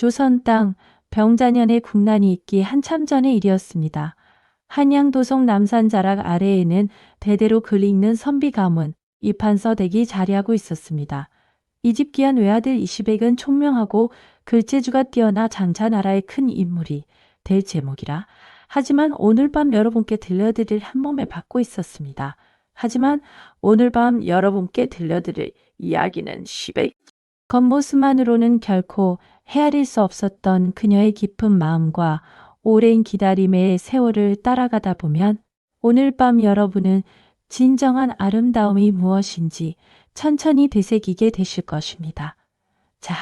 조선 땅 병자년의 국난이 있기 한참 전의 일이었습니다. 한양도성 남산자락 아래에는 대대로 글있는 선비 가문 이판서댁이 자리하고 있었습니다. 이 집 귀한 외아들 이시백은 총명하고 글재주가 뛰어나 장차 나라의 큰 인물이 될 제목이라. 하지만 오늘 밤 여러분께 들려드릴 한 몸에 받고 있었습니다. 하지만 오늘 밤 여러분께 들려드릴 이야기는 시백 겉모습만으로는 결코 헤아릴 수 없었던 그녀의 깊은 마음과 오랜 기다림의 세월을 따라가다 보면 오늘 밤 여러분은 진정한 아름다움이 무엇인지 천천히 되새기게 되실 것입니다. 자,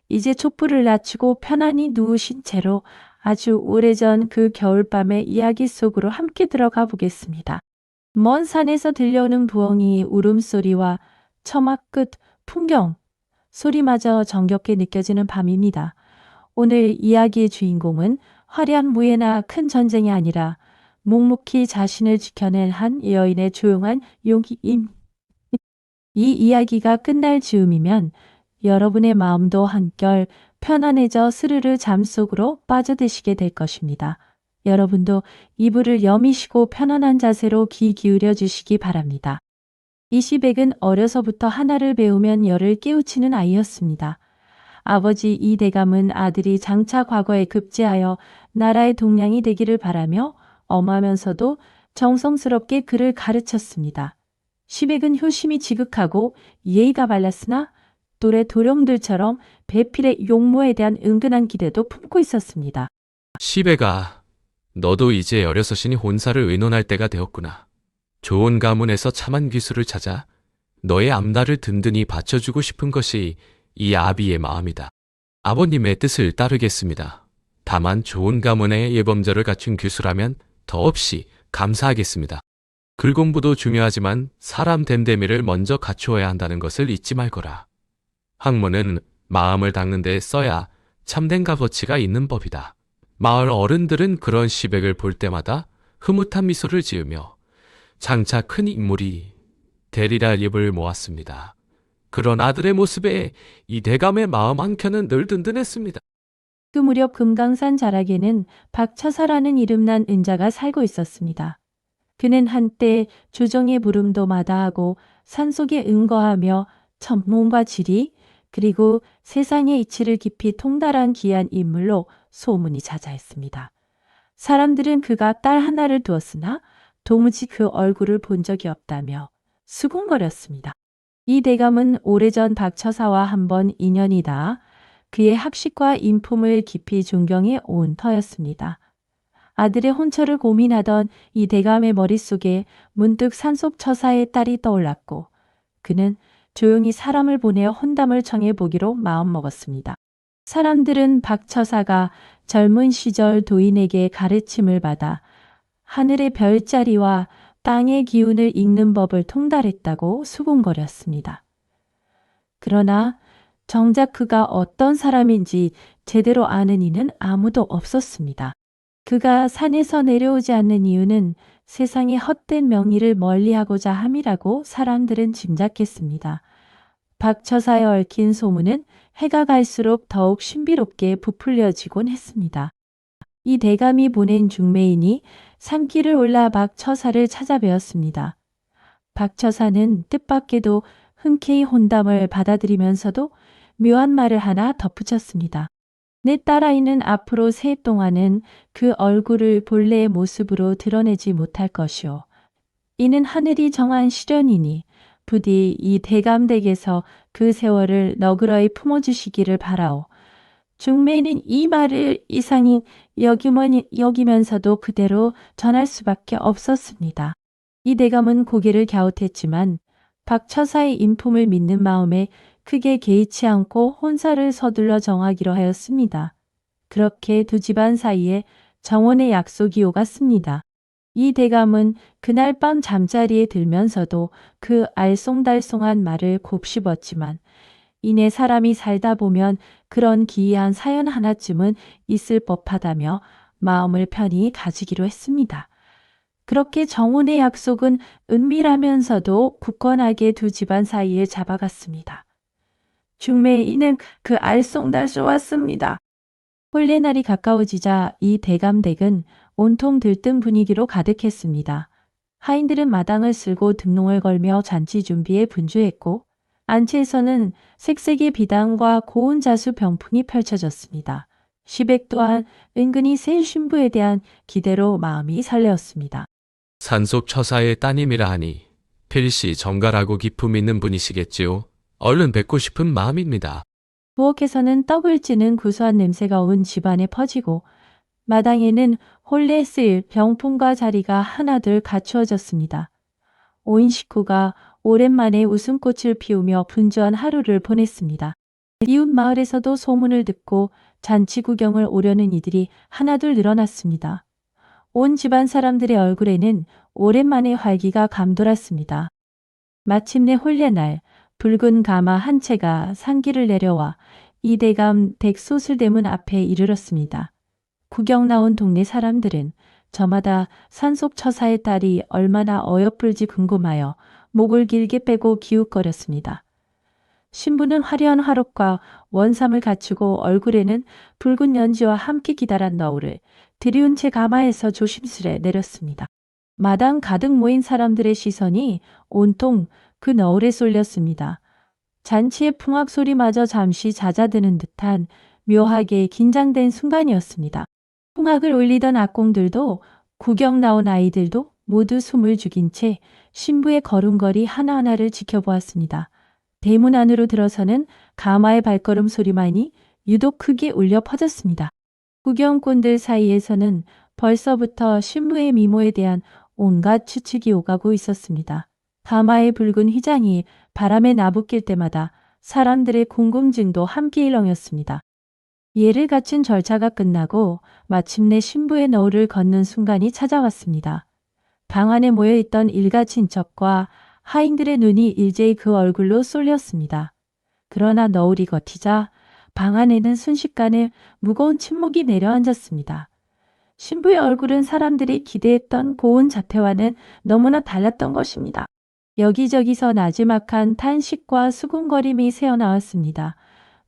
이제 촛불을 낮추고 편안히 누우신 채로 아주 오래전 그 겨울밤의 이야기 속으로 함께 들어가 보겠습니다. 먼 산에서 들려오는 부엉이 울음소리와 처마 끝 풍경 소리마저 정겹게 느껴지는 밤입니다. 오늘 이야기의 주인공은 화려한 무예나 큰 전쟁이 아니라 묵묵히 자신을 지켜낸 한 여인의 조용한 용기임. 이 이야기가 끝날 즈음이면 여러분의 마음도 한결 편안해져 스르르 잠속으로 빠져드시게 될 것입니다. 여러분도 이불을 여미시고 편안한 자세로 귀 기울여 주시기 바랍니다. 이시백은 어려서부터 하나를 배우면 열을 깨우치는 아이였습니다. 아버지 이대감은 아들이 장차 과거에 급제하여 나라의 동량이 되기를 바라며 엄하면서도 정성스럽게 그를 가르쳤습니다. 시백은 효심이 지극하고 예의가 발랐으나 또래 도령들처럼 배필의 용모에 대한 은근한 기대도 품고 있었습니다. 시베가, 너도 이제 어려서신이 혼사를 의논할 때가 되었구나. 좋은 가문에서 참한 기술을 찾아 너의 앞날을 든든히 받쳐주고 싶은 것이 이 아비의 마음이다. 아버님의 뜻을 따르겠습니다. 다만 좋은 가문의 예범절을 갖춘 규수라면 더없이 감사하겠습니다. 글 공부도 중요하지만 사람 됨됨이를 먼저 갖추어야 한다는 것을 잊지 말거라. 학문은 마음을 닦는 데 써야 참된 값어치가 있는 법이다. 마을 어른들은 그런 시백을 볼 때마다 흐뭇한 미소를 지으며 장차 큰 인물이 되리라 입을 모았습니다. 그런 아들의 모습에 이 대감의 마음 한켠은 늘 든든했습니다. 그 무렵 금강산 자락에는 박처사라는 이름난 은자가 살고 있었습니다. 그는 한때 조정의 부름도 마다하고 산속에 응거하며 천문과 지리 그리고 세상의 이치를 깊이 통달한 귀한 인물로 소문이 자자했습니다. 사람들은 그가 딸 하나를 두었으나 도무지 그 얼굴을 본 적이 없다며 수군거렸습니다. 이 대감은 오래전 박처사와 한번 인연이다. 그의 학식과 인품을 깊이 존경해 온 터였습니다. 아들의 혼처를 고민하던 이 대감의 머릿속에 문득 산속 처사의 딸이 떠올랐고 그는 조용히 사람을 보내어 혼담을 청해 보기로 마음먹었습니다. 사람들은 박처사가 젊은 시절 도인에게 가르침을 받아 하늘의 별자리와 땅의 기운을 읽는 법을 통달했다고 수군거렸습니다. 그러나 정작 그가 어떤 사람인지 제대로 아는 이는 아무도 없었습니다. 그가 산에서 내려오지 않는 이유는 세상의 헛된 명의를 멀리하고자 함이라고 사람들은 짐작했습니다. 박처사에 얽힌 소문은 해가 갈수록 더욱 신비롭게 부풀려지곤 했습니다. 이 대감이 보낸 중매인이 산길을 올라 박처사를 찾아뵈었습니다. 박처사는 뜻밖에도 흔쾌히 혼담을 받아들이면서도 묘한 말을 하나 덧붙였습니다. 내 딸아이는 앞으로 새 동안은 그 얼굴을 본래의 모습으로 드러내지 못할 것이오. 이는 하늘이 정한 시련이니 부디 이 대감댁에서 그 세월을 너그러이 품어주시기를 바라오. 중매인은 이 말을 이상히 여기면서도 그대로 전할 수밖에 없었습니다. 이 대감은 고개를 갸웃했지만 박처사의 인품을 믿는 마음에 크게 개의치 않고 혼사를 서둘러 정하기로 하였습니다. 그렇게 두 집안 사이에 정혼의 약속이 오갔습니다. 이 대감은 그날 밤 잠자리에 들면서도 그 알쏭달쏭한 말을 곱씹었지만 이내 사람이 살다 보면 그런 기이한 사연 하나쯤은 있을 법하다며 마음을 편히 가지기로 했습니다. 그렇게 정혼의 약속은 은밀하면서도 굳건하게 두 집안 사이에 잡아갔습니다. 중매인은 그 알쏭달쏭 왔습니다. 혼례 날이 가까워지자 이 대감댁은 온통 들뜬 분위기로 가득했습니다. 하인들은 마당을 쓸고 등롱을 걸며 잔치 준비에 분주했고 안치에서는 색색의 비단과 고운 자수 병풍이 펼쳐졌습니다. 시댁 또한 은근히 새 신부에 대한 기대로 마음이 설레었습니다. 산속 처사의 따님이라 하니 필시 정갈하고 기품 있는 분이시겠지요. 얼른 뵙고 싶은 마음입니다. 부엌에서는 떡을 찌는 구수한 냄새가 온 집안에 퍼지고 마당에는 혼례 쓸 병풍과 자리가 하나둘 갖추어졌습니다. 온 식구가 오랜만에 웃음꽃을 피우며 분주한 하루를 보냈습니다. 이웃 마을에서도 소문을 듣고 잔치 구경을 오려는 이들이 하나둘 늘어났습니다. 온 집안 사람들의 얼굴에는 오랜만에 활기가 감돌았습니다. 마침내 혼례날 붉은 가마 한 채가 상기를 내려와 이대감 댁 소술대문 앞에 이르렀습니다. 구경 나온 동네 사람들은 저마다 산속 처사의 딸이 얼마나 어여쁠지 궁금하여 목을 길게 빼고 기웃거렸습니다. 신부는 화려한 화록과 원삼을 갖추고 얼굴에는 붉은 연지와 함께 기다란 너울을 들이운 채 가마에서 조심스레 내렸습니다. 마당 가득 모인 사람들의 시선이 온통 그 너울에 쏠렸습니다. 잔치의 풍악 소리마저 잠시 잦아드는 듯한 묘하게 긴장된 순간이었습니다. 풍악을 울리던 악공들도 구경 나온 아이들도 모두 숨을 죽인 채 신부의 걸음걸이 하나하나를 지켜보았습니다. 대문 안으로 들어서는 가마의 발걸음 소리만이 유독 크게 울려 퍼졌습니다. 구경꾼들 사이에서는 벌써부터 신부의 미모에 대한 온갖 추측이 오가고 있었습니다. 가마의 붉은 휘장이 바람에 나부낄 때마다 사람들의 궁금증도 함께 일렁였습니다. 예를 갖춘 절차가 끝나고 마침내 신부의 너울을 걷는 순간이 찾아왔습니다. 방 안에 모여있던 일가 친척과 하인들의 눈이 일제히 그 얼굴로 쏠렸습니다. 그러나 너울이 걷히자 방 안에는 순식간에 무거운 침묵이 내려앉았습니다. 신부의 얼굴은 사람들이 기대했던 고운 자태와는 너무나 달랐던 것입니다. 여기저기서 나지막한 탄식과 수군거림이 새어나왔습니다.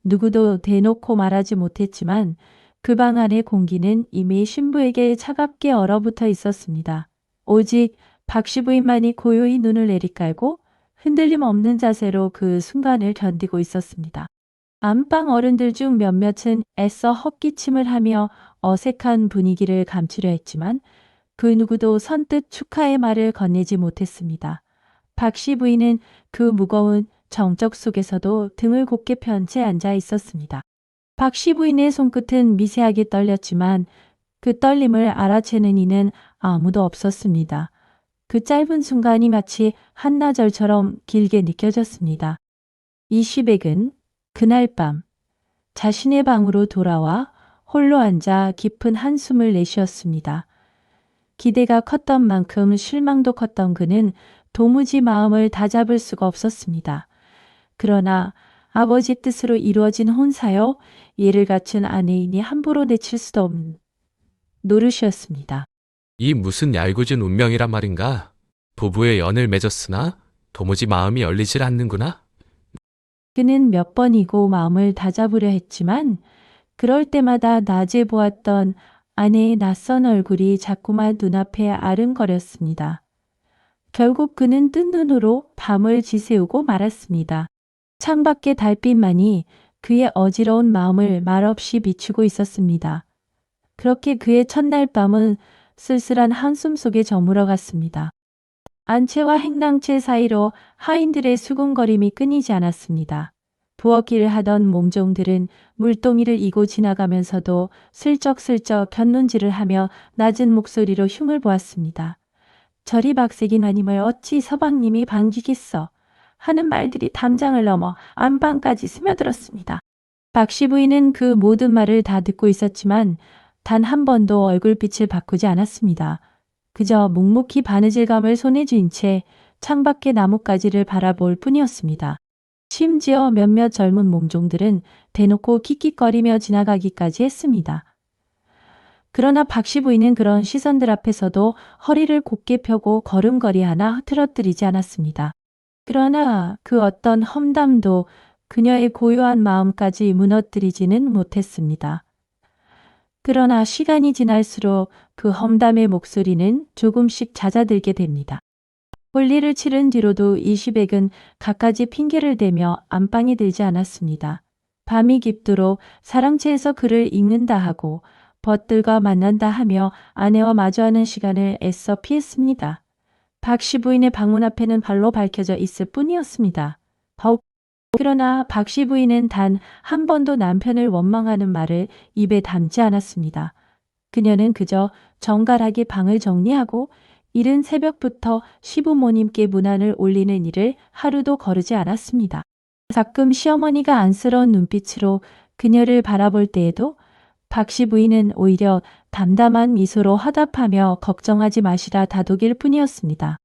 누구도 대놓고 말하지 못했지만 그 방 안의 공기는 이미 신부에게 차갑게 얼어붙어 있었습니다. 오직 박씨 부인만이 고요히 눈을 내리깔고 흔들림 없는 자세로 그 순간을 견디고 있었습니다. 안방 어른들 중 몇몇은 애써 헛기침을 하며 어색한 분위기를 감추려 했지만 그 누구도 선뜻 축하의 말을 건네지 못했습니다. 박씨 부인은 그 무거운 정적 속에서도 등을 곧게 편 채 앉아 있었습니다. 박씨 부인의 손끝은 미세하게 떨렸지만 그 떨림을 알아채는 이는 아무도 없었습니다. 그 짧은 순간이 마치 한나절처럼 길게 느껴졌습니다. 이 시댁은 그날 밤 자신의 방으로 돌아와 홀로 앉아 깊은 한숨을 내쉬었습니다. 기대가 컸던 만큼 실망도 컸던 그는 도무지 마음을 다잡을 수가 없었습니다. 그러나 아버지 뜻으로 이루어진 혼사여 예를 갖춘 아내이니 함부로 내칠 수도 없는 노릇이었습니다. 이 무슨 얄궂은 운명이란 말인가? 부부의 연을 맺었으나 도무지 마음이 열리질 않는구나. 그는 몇 번이고 마음을 다잡으려 했지만 그럴 때마다 낮에 보았던 아내의 낯선 얼굴이 자꾸만 눈앞에 아른거렸습니다. 결국 그는 뜬 눈으로 밤을 지새우고 말았습니다. 창밖의 달빛만이 그의 어지러운 마음을 말없이 비추고 있었습니다. 그렇게 그의 첫날 밤은 쓸쓸한 한숨 속에 저물어 갔습니다. 안채와 행랑채 사이로 하인들의 수군거림이 끊이지 않았습니다. 부엌일을 하던 몸종들은 물동이를 이고 지나가면서도 슬쩍슬쩍 곁눈질을 하며 낮은 목소리로 흉을 보았습니다. 저리 박색인 아님을 어찌 서방님이 반기겠어 하는 말들이 담장을 넘어 안방까지 스며들었습니다. 박씨 부인은 그 모든 말을 다 듣고 있었지만 단 한 번도 얼굴빛을 바꾸지 않았습니다. 그저 묵묵히 바느질감을 손에 쥔 채 창밖의 나뭇가지를 바라볼 뿐이었습니다. 심지어 몇몇 젊은 몸종들은 대놓고 킥킥거리며 지나가기까지 했습니다. 그러나 박씨 부인은 그런 시선들 앞에서도 허리를 곧게 펴고 걸음걸이 하나 흐트러뜨리지 않았습니다. 그러나 그 어떤 험담도 그녀의 고요한 마음까지 무너뜨리지는 못했습니다. 그러나 시간이 지날수록 그 험담의 목소리는 조금씩 잦아들게 됩니다. 혼리를 치른 뒤로도 이시백은 갖가지 핑계를 대며 안방에 들지 않았습니다. 밤이 깊도록 사랑채에서 글을 읽는다 하고 벗들과 만난다 하며 아내와 마주하는 시간을 애써 피했습니다. 박씨 부인의 방문 앞에는 발로 밝혀져 있을 뿐이었습니다. 그러나 박씨 부인은 단 한 번도 남편을 원망하는 말을 입에 담지 않았습니다. 그녀는 그저 정갈하게 방을 정리하고 이른 새벽부터 시부모님께 문안을 올리는 일을 하루도 거르지 않았습니다. 가끔 시어머니가 안쓰러운 눈빛으로 그녀를 바라볼 때에도 박씨 부인은 오히려 담담한 미소로 화답하며 걱정하지 마시라 다독일 뿐이었습니다.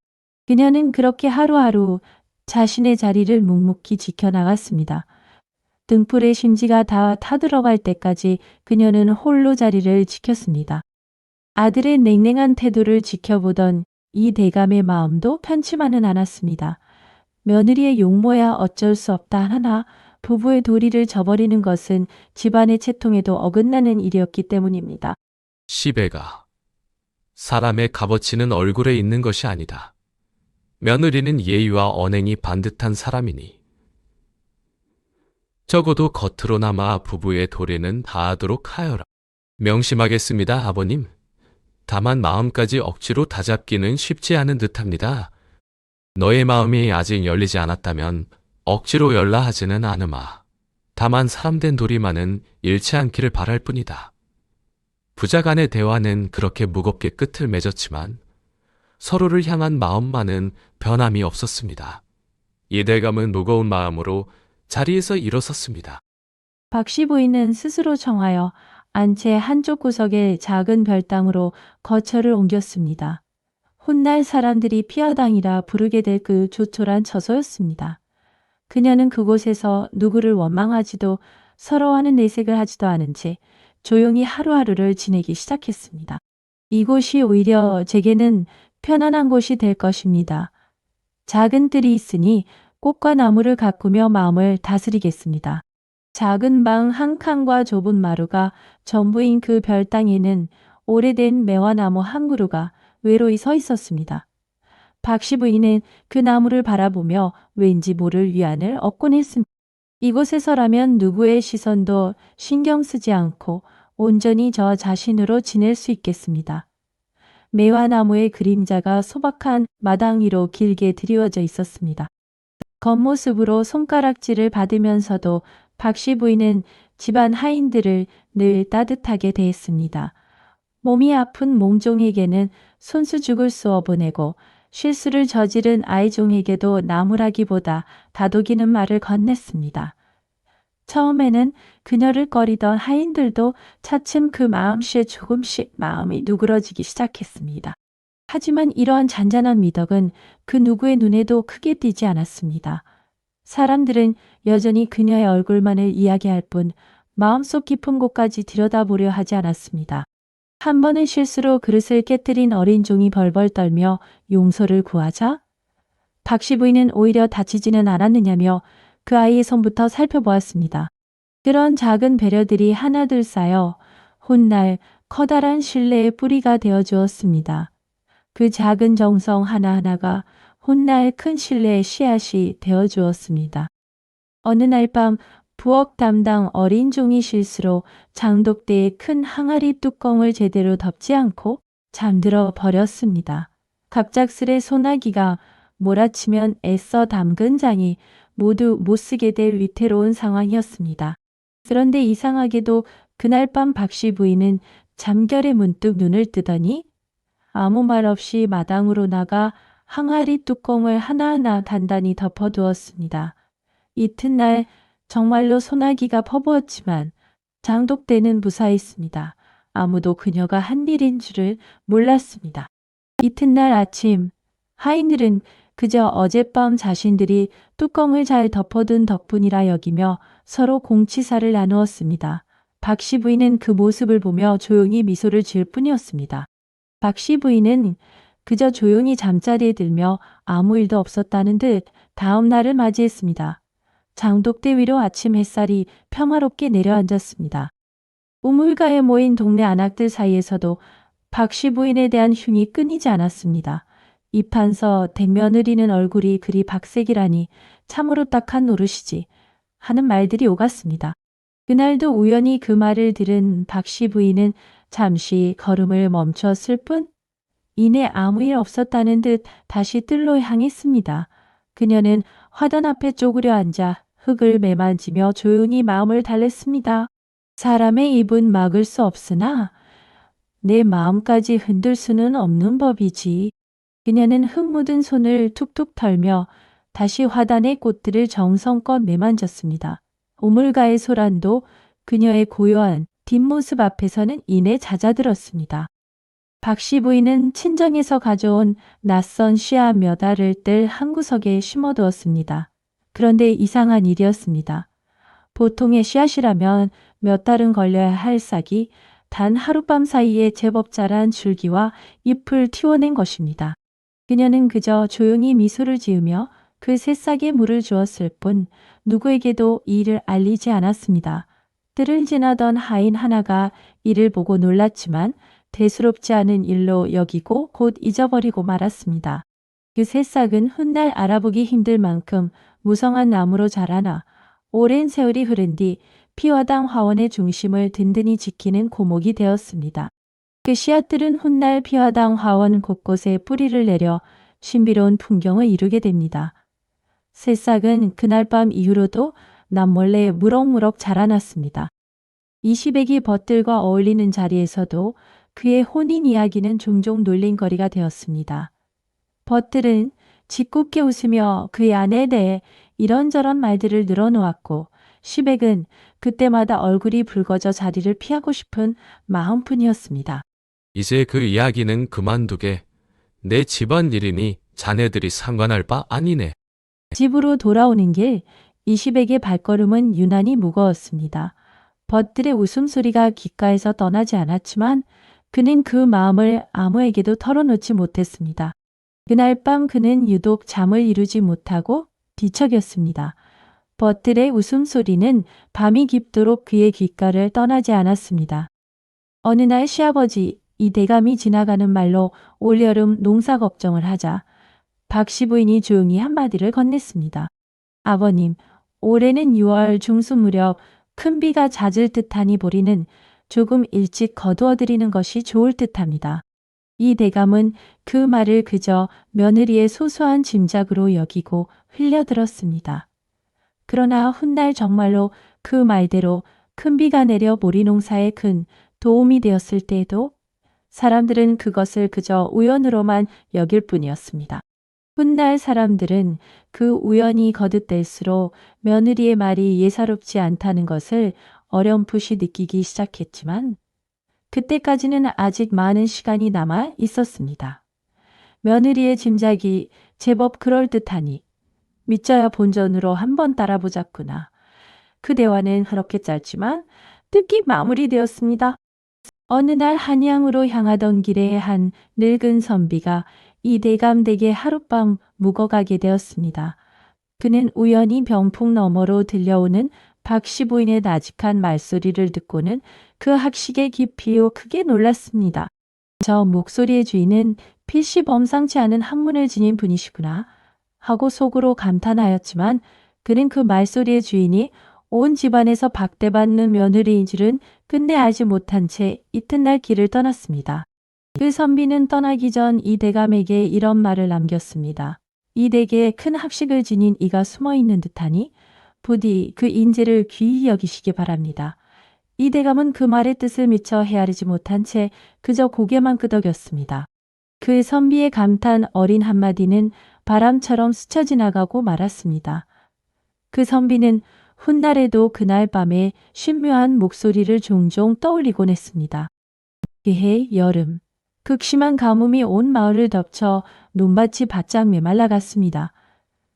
그녀는 그렇게 하루하루 자신의 자리를 묵묵히 지켜나갔습니다. 등불의 심지가 다 타들어갈 때까지 그녀는 홀로 자리를 지켰습니다. 아들의 냉랭한 태도를 지켜보던 이 대감의 마음도 편치만은 않았습니다. 며느리의 용모야 어쩔 수 없다 하나 부부의 도리를 저버리는 것은 집안의 채통에도 어긋나는 일이었기 때문입니다. 시베가 사람의 값어치는 얼굴에 있는 것이 아니다. 며느리는 예의와 언행이 반듯한 사람이니 적어도 겉으로나마 부부의 도리는 다하도록 하여라. 명심하겠습니다, 아버님. 다만 마음까지 억지로 다잡기는 쉽지 않은 듯합니다. 너의 마음이 아직 열리지 않았다면 억지로 열라 하지는 않으마. 다만 사람된 도리만은 잃지 않기를 바랄 뿐이다. 부자 간의 대화는 그렇게 무겁게 끝을 맺었지만 서로를 향한 마음만은 변함이 없었습니다. 이 대감은 무거운 마음으로 자리에서 일어섰습니다. 박씨 부인은 스스로 청하여 안채 한쪽 구석에 작은 별당으로 거처를 옮겼습니다. 훗날 사람들이 피아당이라 부르게 될 그 조촐한 처소였습니다. 그녀는 그곳에서 누구를 원망하지도 서러워하는 내색을 하지도 않은 채 조용히 하루하루를 지내기 시작했습니다. 이곳이 오히려 제게는 편안한 곳이 될 것입니다. 작은 뜰이 있으니 꽃과 나무를 가꾸며 마음을 다스리겠습니다. 작은 방 한 칸과 좁은 마루가 전부인 그 별당에는 오래된 매화나무 한 그루가 외로이 서 있었습니다. 박씨 부인은 그 나무를 바라보며 왠지 모를 위안을 얻곤 했습니다. 이곳에서라면 누구의 시선도 신경 쓰지 않고 온전히 저 자신으로 지낼 수 있겠습니다. 매화나무의 그림자가 소박한 마당 위로 길게 드리워져 있었습니다. 겉모습으로 손가락질을 받으면서도 박씨 부인은 집안 하인들을 늘 따뜻하게 대했습니다. 몸이 아픈 몸종에게는 손수죽을 쏘어 보내고 실수를 저지른 아이종에게도 나무라기보다 다독이는 말을 건넸습니다. 처음에는 그녀를 꺼리던 하인들도 차츰 그 마음씨에 조금씩 마음이 누그러지기 시작했습니다. 하지만 이러한 잔잔한 미덕은 그 누구의 눈에도 크게 띄지 않았습니다. 사람들은 여전히 그녀의 얼굴만을 이야기할 뿐 마음속 깊은 곳까지 들여다보려 하지 않았습니다. 한 번은 실수로 그릇을 깨뜨린 어린 종이 벌벌 떨며 용서를 구하자 박씨 부인은 오히려 다치지는 않았느냐며 그 아이의 손부터 살펴보았습니다. 그런 작은 배려들이 하나둘 쌓여 훗날 커다란 신뢰의 뿌리가 되어 주었습니다. 그 작은 정성 하나하나가 훗날 큰 신뢰의 씨앗이 되어 주었습니다. 어느 날 밤 부엌 담당 어린 종이 실수로 장독대의 큰 항아리 뚜껑을 제대로 덮지 않고 잠들어 버렸습니다. 갑작스레 소나기가 몰아치면 애써 담근 장이 모두 못쓰게 될 위태로운 상황이었습니다. 그런데 이상하게도 그날 밤 박씨 부인은 잠결에 문득 눈을 뜨더니 아무 말 없이 마당으로 나가 항아리 뚜껑을 하나하나 단단히 덮어두었습니다. 이튿날 정말로 소나기가 퍼부었지만 장독대는 무사했습니다. 아무도 그녀가 한 일인 줄을 몰랐습니다. 이튿날 아침 하인들은 그저 어젯밤 자신들이 뚜껑을 잘 덮어둔 덕분이라 여기며 서로 공치사를 나누었습니다. 박씨 부인은 그 모습을 보며 조용히 미소를 지을 뿐이었습니다. 박씨 부인은 그저 조용히 잠자리에 들며 아무 일도 없었다는 듯 다음 날을 맞이했습니다. 장독대 위로 아침 햇살이 평화롭게 내려앉았습니다. 우물가에 모인 동네 안악들 사이에서도 박씨 부인에 대한 흉이 끊이지 않았습니다. 입한서 댕며느리는 얼굴이 그리 박색이라니 참으로 딱한 노릇이지 하는 말들이 오갔습니다. 그날도 우연히 그 말을 들은 박씨 부인은 잠시 걸음을 멈췄을 뿐 이내 아무 일 없었다는 듯 다시 뜰로 향했습니다. 그녀는 화단 앞에 쪼그려 앉아 흙을 매만지며 조용히 마음을 달랬습니다. 사람의 입은 막을 수 없으나 내 마음까지 흔들 수는 없는 법이지. 그녀는 흙 묻은 손을 툭툭 털며 다시 화단의 꽃들을 정성껏 매만졌습니다. 우물가의 소란도 그녀의 고요한 뒷모습 앞에서는 이내 잦아들었습니다. 박씨 부인은 친정에서 가져온 낯선 씨앗 몇 알을 뜰 한 구석에 심어두었습니다. 그런데 이상한 일이었습니다. 보통의 씨앗이라면 몇 달은 걸려야 할 싹이 단 하룻밤 사이에 제법 자란 줄기와 잎을 틔워낸 것입니다. 그녀는 그저 조용히 미소를 지으며 그 새싹에 물을 주었을 뿐 누구에게도 이 일을 알리지 않았습니다. 뜰을 지나던 하인 하나가 이를 보고 놀랐지만 대수롭지 않은 일로 여기고 곧 잊어버리고 말았습니다. 그 새싹은 훗날 알아보기 힘들 만큼 무성한 나무로 자라나 오랜 세월이 흐른 뒤 피화당 화원의 중심을 든든히 지키는 고목이 되었습니다. 그 씨앗들은 훗날 피화당 화원 곳곳에 뿌리를 내려 신비로운 풍경을 이루게 됩니다. 새싹은 그날 밤 이후로도 남몰래 무럭무럭 자라났습니다. 이시백이 벗들과 어울리는 자리에서도 그의 혼인 이야기는 종종 놀림거리가 되었습니다. 벗들은 짓궂게 웃으며 그의 아내에 대해 이런저런 말들을 늘어놓았고 시백은 그때마다 얼굴이 붉어져 자리를 피하고 싶은 마음뿐이었습니다. 이제 그 이야기는 그만두게. 내 집안 일이니 자네들이 상관할 바 아니네. 집으로 돌아오는 길 이시백의 발걸음은 유난히 무거웠습니다. 벗들의 웃음소리가 귓가에서 떠나지 않았지만 그는 그 마음을 아무에게도 털어놓지 못했습니다. 그날 밤 그는 유독 잠을 이루지 못하고 뒤척였습니다. 벗들의 웃음소리는 밤이 깊도록 그의 귓가를 떠나지 않았습니다. 어느 날 시아버지 이 대감이 지나가는 말로 올여름 농사 걱정을 하자 박씨 부인이 조용히 한마디를 건넸습니다. 아버님, 올해는 6월 중순 무렵 큰 비가 잦을 듯하니 보리는 조금 일찍 거두어드리는 것이 좋을 듯합니다. 이 대감은 그 말을 그저 며느리의 소소한 짐작으로 여기고 흘려들었습니다. 그러나 훗날 정말로 그 말대로 큰 비가 내려 보리 농사에 큰 도움이 되었을 때에도 사람들은 그것을 그저 우연으로만 여길 뿐이었습니다. 훗날 사람들은 그 우연이 거듭될수록 며느리의 말이 예사롭지 않다는 것을 어렴풋이 느끼기 시작했지만 그때까지는 아직 많은 시간이 남아 있었습니다. 며느리의 짐작이 제법 그럴듯하니 믿져야 본전으로 한번 따라보자꾸나. 그 대화는 그렇게 짧지만 뜻깊게 마무리되었습니다. 어느 날 한양으로 향하던 길에 한 늙은 선비가 이 대감댁에 하룻밤 묵어가게 되었습니다. 그는 우연히 병풍 너머로 들려오는 박씨 부인의 나직한 말소리를 듣고는 그 학식에 깊이요 크게 놀랐습니다. 저 목소리의 주인은 필시 범상치 않은 학문을 지닌 분이시구나 하고 속으로 감탄하였지만 그는 그 말소리의 주인이 온 집안에서 박대받는 며느리인 줄은 끝내 알지 못한 채 이튿날 길을 떠났습니다. 그 선비는 떠나기 전 이 대감에게 이런 말을 남겼습니다. 이 댁에 큰 학식을 지닌 이가 숨어 있는 듯하니 부디 그 인재를 귀히 여기시기 바랍니다. 이 대감은 그 말의 뜻을 미처 헤아리지 못한 채 그저 고개만 끄덕였습니다. 그 선비의 감탄 어린 한마디는 바람처럼 스쳐 지나가고 말았습니다. 그 선비는 훗날에도 그날 밤에 신묘한 목소리를 종종 떠올리곤 했습니다. 그해 여름, 극심한 가뭄이 온 마을을 덮쳐 논밭이 바짝 메말라갔습니다.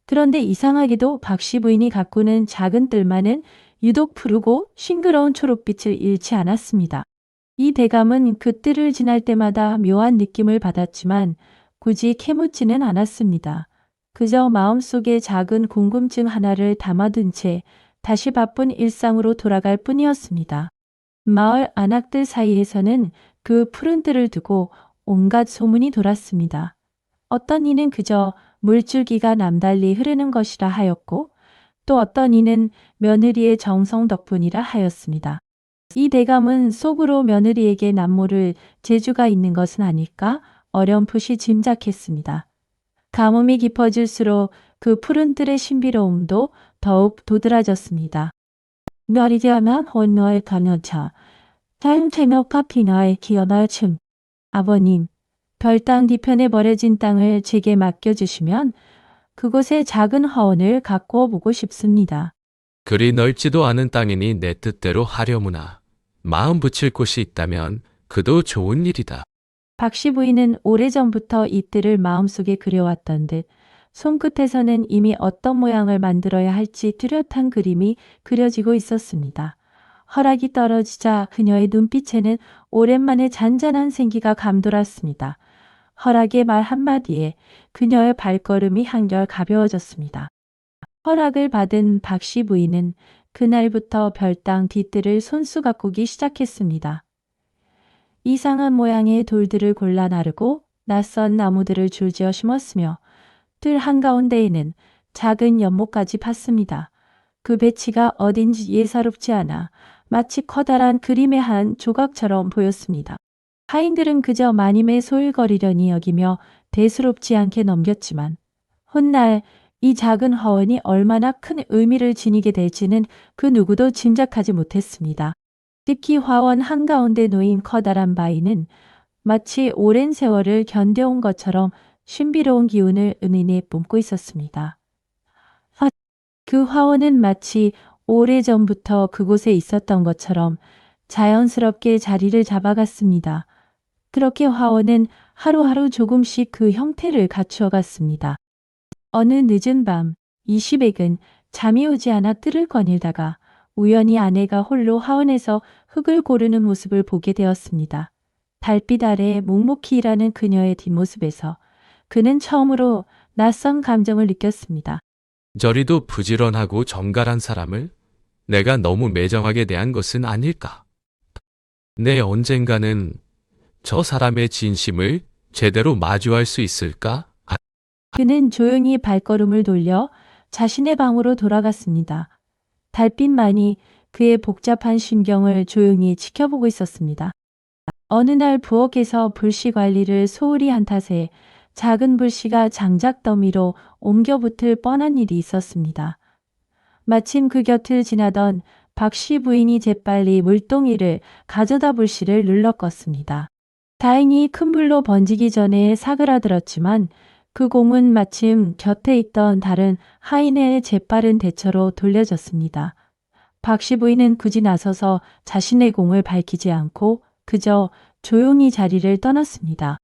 그런데 이상하게도 박씨 부인이 가꾸는 작은 뜰만은 유독 푸르고 싱그러운 초록빛을 잃지 않았습니다. 이 대감은 그 뜰을 지날 때마다 묘한 느낌을 받았지만 굳이 캐묻지는 않았습니다. 그저 마음속에 작은 궁금증 하나를 담아둔 채 다시 바쁜 일상으로 돌아갈 뿐이었습니다. 마을 안악들 사이에서는 그 푸른 뜰을 두고 온갖 소문이 돌았습니다. 어떤 이는 그저 물줄기가 남달리 흐르는 것이라 하였고, 또 어떤 이는 며느리의 정성 덕분이라 하였습니다. 이 대감은 속으로 며느리에게 남모를 재주가 있는 것은 아닐까 어렴풋이 짐작했습니다. 가뭄이 깊어질수록 그 푸른 뜰의 신비로움도 더욱 도드라졌습니다. 며리지어만 혼노의 가녀차, 자연체력과 피나의 기어날 층. 아버님, 별당 뒤편에 버려진 땅을 제게 맡겨주시면 그곳에 작은 화원을 가꾸어 보고 싶습니다. 그리 넓지도 않은 땅이니 내 뜻대로 하려무나. 마음 붙일 곳이 있다면 그도 좋은 일이다. 박씨 부인은 오래전부터 이 뜰을 마음속에 그려왔던 듯 손끝에서는 이미 어떤 모양을 만들어야 할지 뚜렷한 그림이 그려지고 있었습니다. 허락이 떨어지자 그녀의 눈빛에는 오랜만에 잔잔한 생기가 감돌았습니다. 허락의 말 한마디에 그녀의 발걸음이 한결 가벼워졌습니다. 허락을 받은 박씨 부인은 그날부터 별당 뒤뜰을 손수 가꾸기 시작했습니다. 이상한 모양의 돌들을 골라 나르고 낯선 나무들을 줄지어 심었으며 뜰 한가운데에는 작은 연못까지 팠습니다. 그 배치가 어딘지 예사롭지 않아 마치 커다란 그림의 한 조각처럼 보였습니다. 하인들은 그저 마님의 소일거리려니 여기며 대수롭지 않게 넘겼지만 훗날 이 작은 화원이 얼마나 큰 의미를 지니게 될지는 그 누구도 짐작하지 못했습니다. 특히 화원 한가운데 놓인 커다란 바위는 마치 오랜 세월을 견뎌온 것처럼 신비로운 기운을 은은히 뿜고 있었습니다. 그 화원은 마치 오래전부터 그곳에 있었던 것처럼 자연스럽게 자리를 잡아갔습니다. 그렇게 화원은 하루하루 조금씩 그 형태를 갖추어 갔습니다. 어느 늦은 밤, 이시백은 잠이 오지 않아 뜰을 거닐다가 우연히 아내가 홀로 화원에서 흙을 고르는 모습을 보게 되었습니다. 달빛 아래 묵묵히 일하는 그녀의 뒷모습에서 그는 처음으로 낯선 감정을 느꼈습니다. 저리도 부지런하고 정갈한 사람을 내가 너무 매정하게 대한 것은 아닐까. 내 언젠가는 저 사람의 진심을 제대로 마주할 수 있을까? 그는 조용히 발걸음을 돌려 자신의 방으로 돌아갔습니다. 달빛만이 그의 복잡한 심경을 조용히 지켜보고 있었습니다. 어느 날 부엌에서 불씨 관리를 소홀히 한 탓에 작은 불씨가 장작 더미로 옮겨 붙을 뻔한 일이 있었습니다. 마침 그 곁을 지나던 박씨 부인이 재빨리 물동이를 가져다 불씨를 눌러 껐습니다. 다행히 큰 불로 번지기 전에 사그라들었지만 그 공은 마침 곁에 있던 다른 하인의 재빠른 대처로 돌려졌습니다. 박씨 부인은 굳이 나서서 자신의 공을 밝히지 않고 그저 조용히 자리를 떠났습니다.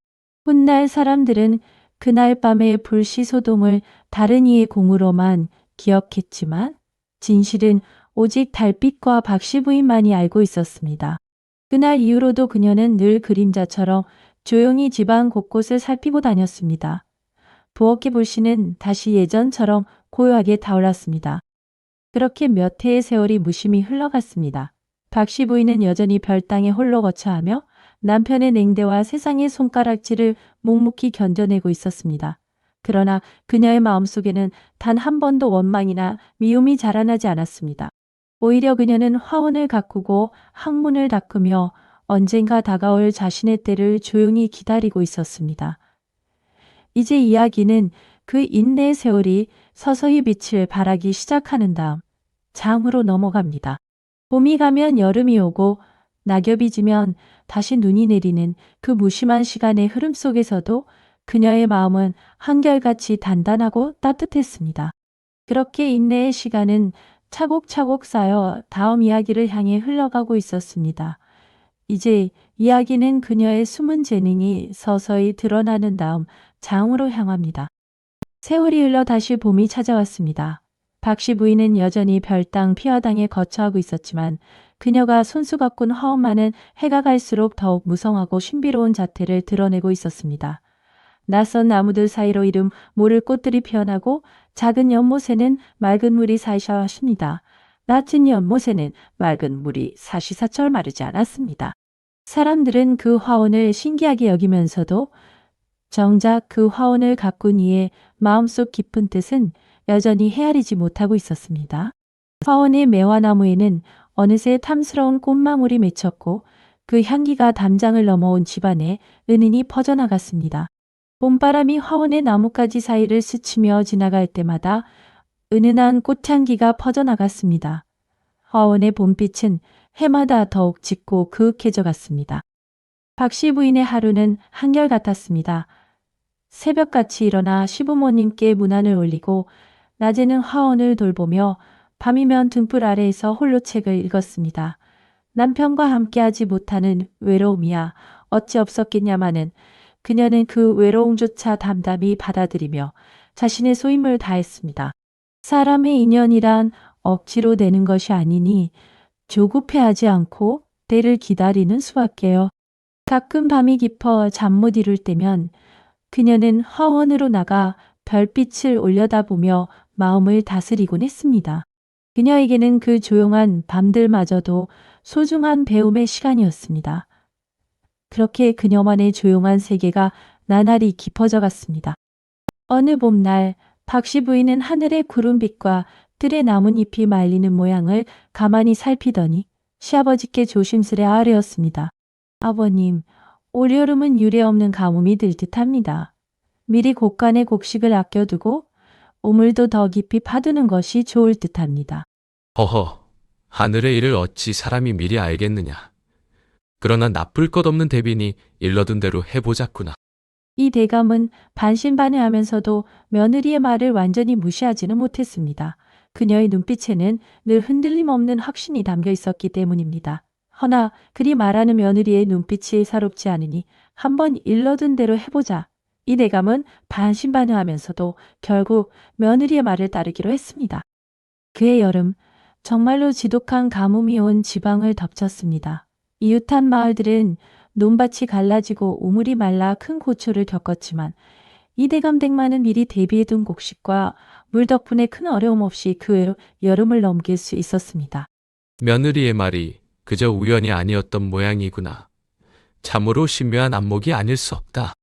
훗날 사람들은 그날 밤의 불씨 소동을 다른 이의 공으로만 기억했지만 진실은 오직 달빛과 박씨 부인만이 알고 있었습니다. 그날 이후로도 그녀는 늘 그림자처럼 조용히 집안 곳곳을 살피고 다녔습니다. 부엌의 불씨는 다시 예전처럼 고요하게 타올랐습니다. 그렇게 몇 해의 세월이 무심히 흘러갔습니다. 박씨 부인은 여전히 별당에 홀로 거처하며 남편의 냉대와 세상의 손가락질을 묵묵히 견뎌내고 있었습니다. 그러나 그녀의 마음속에는 단 한 번도 원망이나 미움이 자라나지 않았습니다. 오히려 그녀는 화원을 가꾸고 항문을 닦으며 언젠가 다가올 자신의 때를 조용히 기다리고 있었습니다. 이제 이야기는 그 인내의 세월이 서서히 빛을 발하기 시작하는 다음 장으로 넘어갑니다. 봄이 가면 여름이 오고 낙엽이 지면 다시 눈이 내리는 그 무심한 시간의 흐름 속에서도 그녀의 마음은 한결같이 단단하고 따뜻했습니다. 그렇게 인내의 시간은 차곡차곡 쌓여 다음 이야기를 향해 흘러가고 있었습니다. 이제 이야기는 그녀의 숨은 재능이 서서히 드러나는 다음 장으로 향합니다. 세월이 흘러 다시 봄이 찾아왔습니다. 박씨 부인은 여전히 별당 피화당에 거처하고 있었지만 그녀가 손수 가꾼 화엄만은 해가 갈수록 더욱 무성하고 신비로운 자태를 드러내고 있었습니다. 낯선 나무들 사이로 이름 모를 꽃들이 피어나고 작은 연못에는 맑은 물이 사시사십니다. 낮은 연못에는 맑은 물이 사시사철 마르지 않았습니다. 사람들은 그 화원을 신기하게 여기면서도 정작 그 화원을 가꾼 이의 마음속 깊은 뜻은 여전히 헤아리지 못하고 있었습니다. 화원의 매화나무에는 어느새 탐스러운 꽃망울이 맺혔고 그 향기가 담장을 넘어온 집안에 은은히 퍼져나갔습니다. 봄바람이 화원의 나뭇가지 사이를 스치며 지나갈 때마다 은은한 꽃향기가 퍼져나갔습니다. 화원의 봄빛은 해마다 더욱 짙고 그윽해져 갔습니다. 박씨 부인의 하루는 한결같았습니다. 새벽같이 일어나 시부모님께 문안을 올리고 낮에는 화원을 돌보며 밤이면 등불 아래에서 홀로 책을 읽었습니다. 남편과 함께하지 못하는 외로움이야 어찌 없었겠냐마는 그녀는 그 외로움조차 담담히 받아들이며 자신의 소임을 다했습니다. 사람의 인연이란 억지로 되는 것이 아니니 조급해하지 않고 때를 기다리는 수밖에요. 가끔 밤이 깊어 잠 못 이룰 때면 그녀는 화원으로 나가 별빛을 올려다보며 마음을 다스리곤 했습니다. 그녀에게는 그 조용한 밤들마저도 소중한 배움의 시간이었습니다. 그렇게 그녀만의 조용한 세계가 나날이 깊어져 갔습니다. 어느 봄날 박씨 부인은 하늘의 구름빛과 뜰의 나뭇잎이 말리는 모양을 가만히 살피더니 시아버지께 조심스레 아뢰었습니다. 아버님, 올여름은 유례 없는 가뭄이 들 듯합니다. 미리 곡간에 곡식을 아껴두고 우물도 더 깊이 파두는 것이 좋을 듯합니다. 허허, 하늘의 일을 어찌 사람이 미리 알겠느냐. 그러나 나쁠 것 없는 대비니 일러둔 대로 해보자꾸나. 이 대감은 반신반의하면서도 며느리의 말을 완전히 무시하지는 못했습니다. 그녀의 눈빛에는 늘 흔들림 없는 확신이 담겨 있었기 때문입니다. 허나 그리 말하는 며느리의 눈빛이 사롭지 않으니 한번 일러둔 대로 해보자. 이 대감은 반신반의하면서도 결국 며느리의 말을 따르기로 했습니다. 그해 여름, 정말로 지독한 가뭄이 온 지방을 덮쳤습니다. 이웃한 마을들은 논밭이 갈라지고 우물이 말라 큰 고초를 겪었지만 이 대감 댁만은 미리 대비해둔 곡식과 물 덕분에 큰 어려움 없이 그 여름을 넘길 수 있었습니다. 며느리의 말이 그저 우연이 아니었던 모양이구나. 참으로 신묘한 안목이 아닐 수 없다.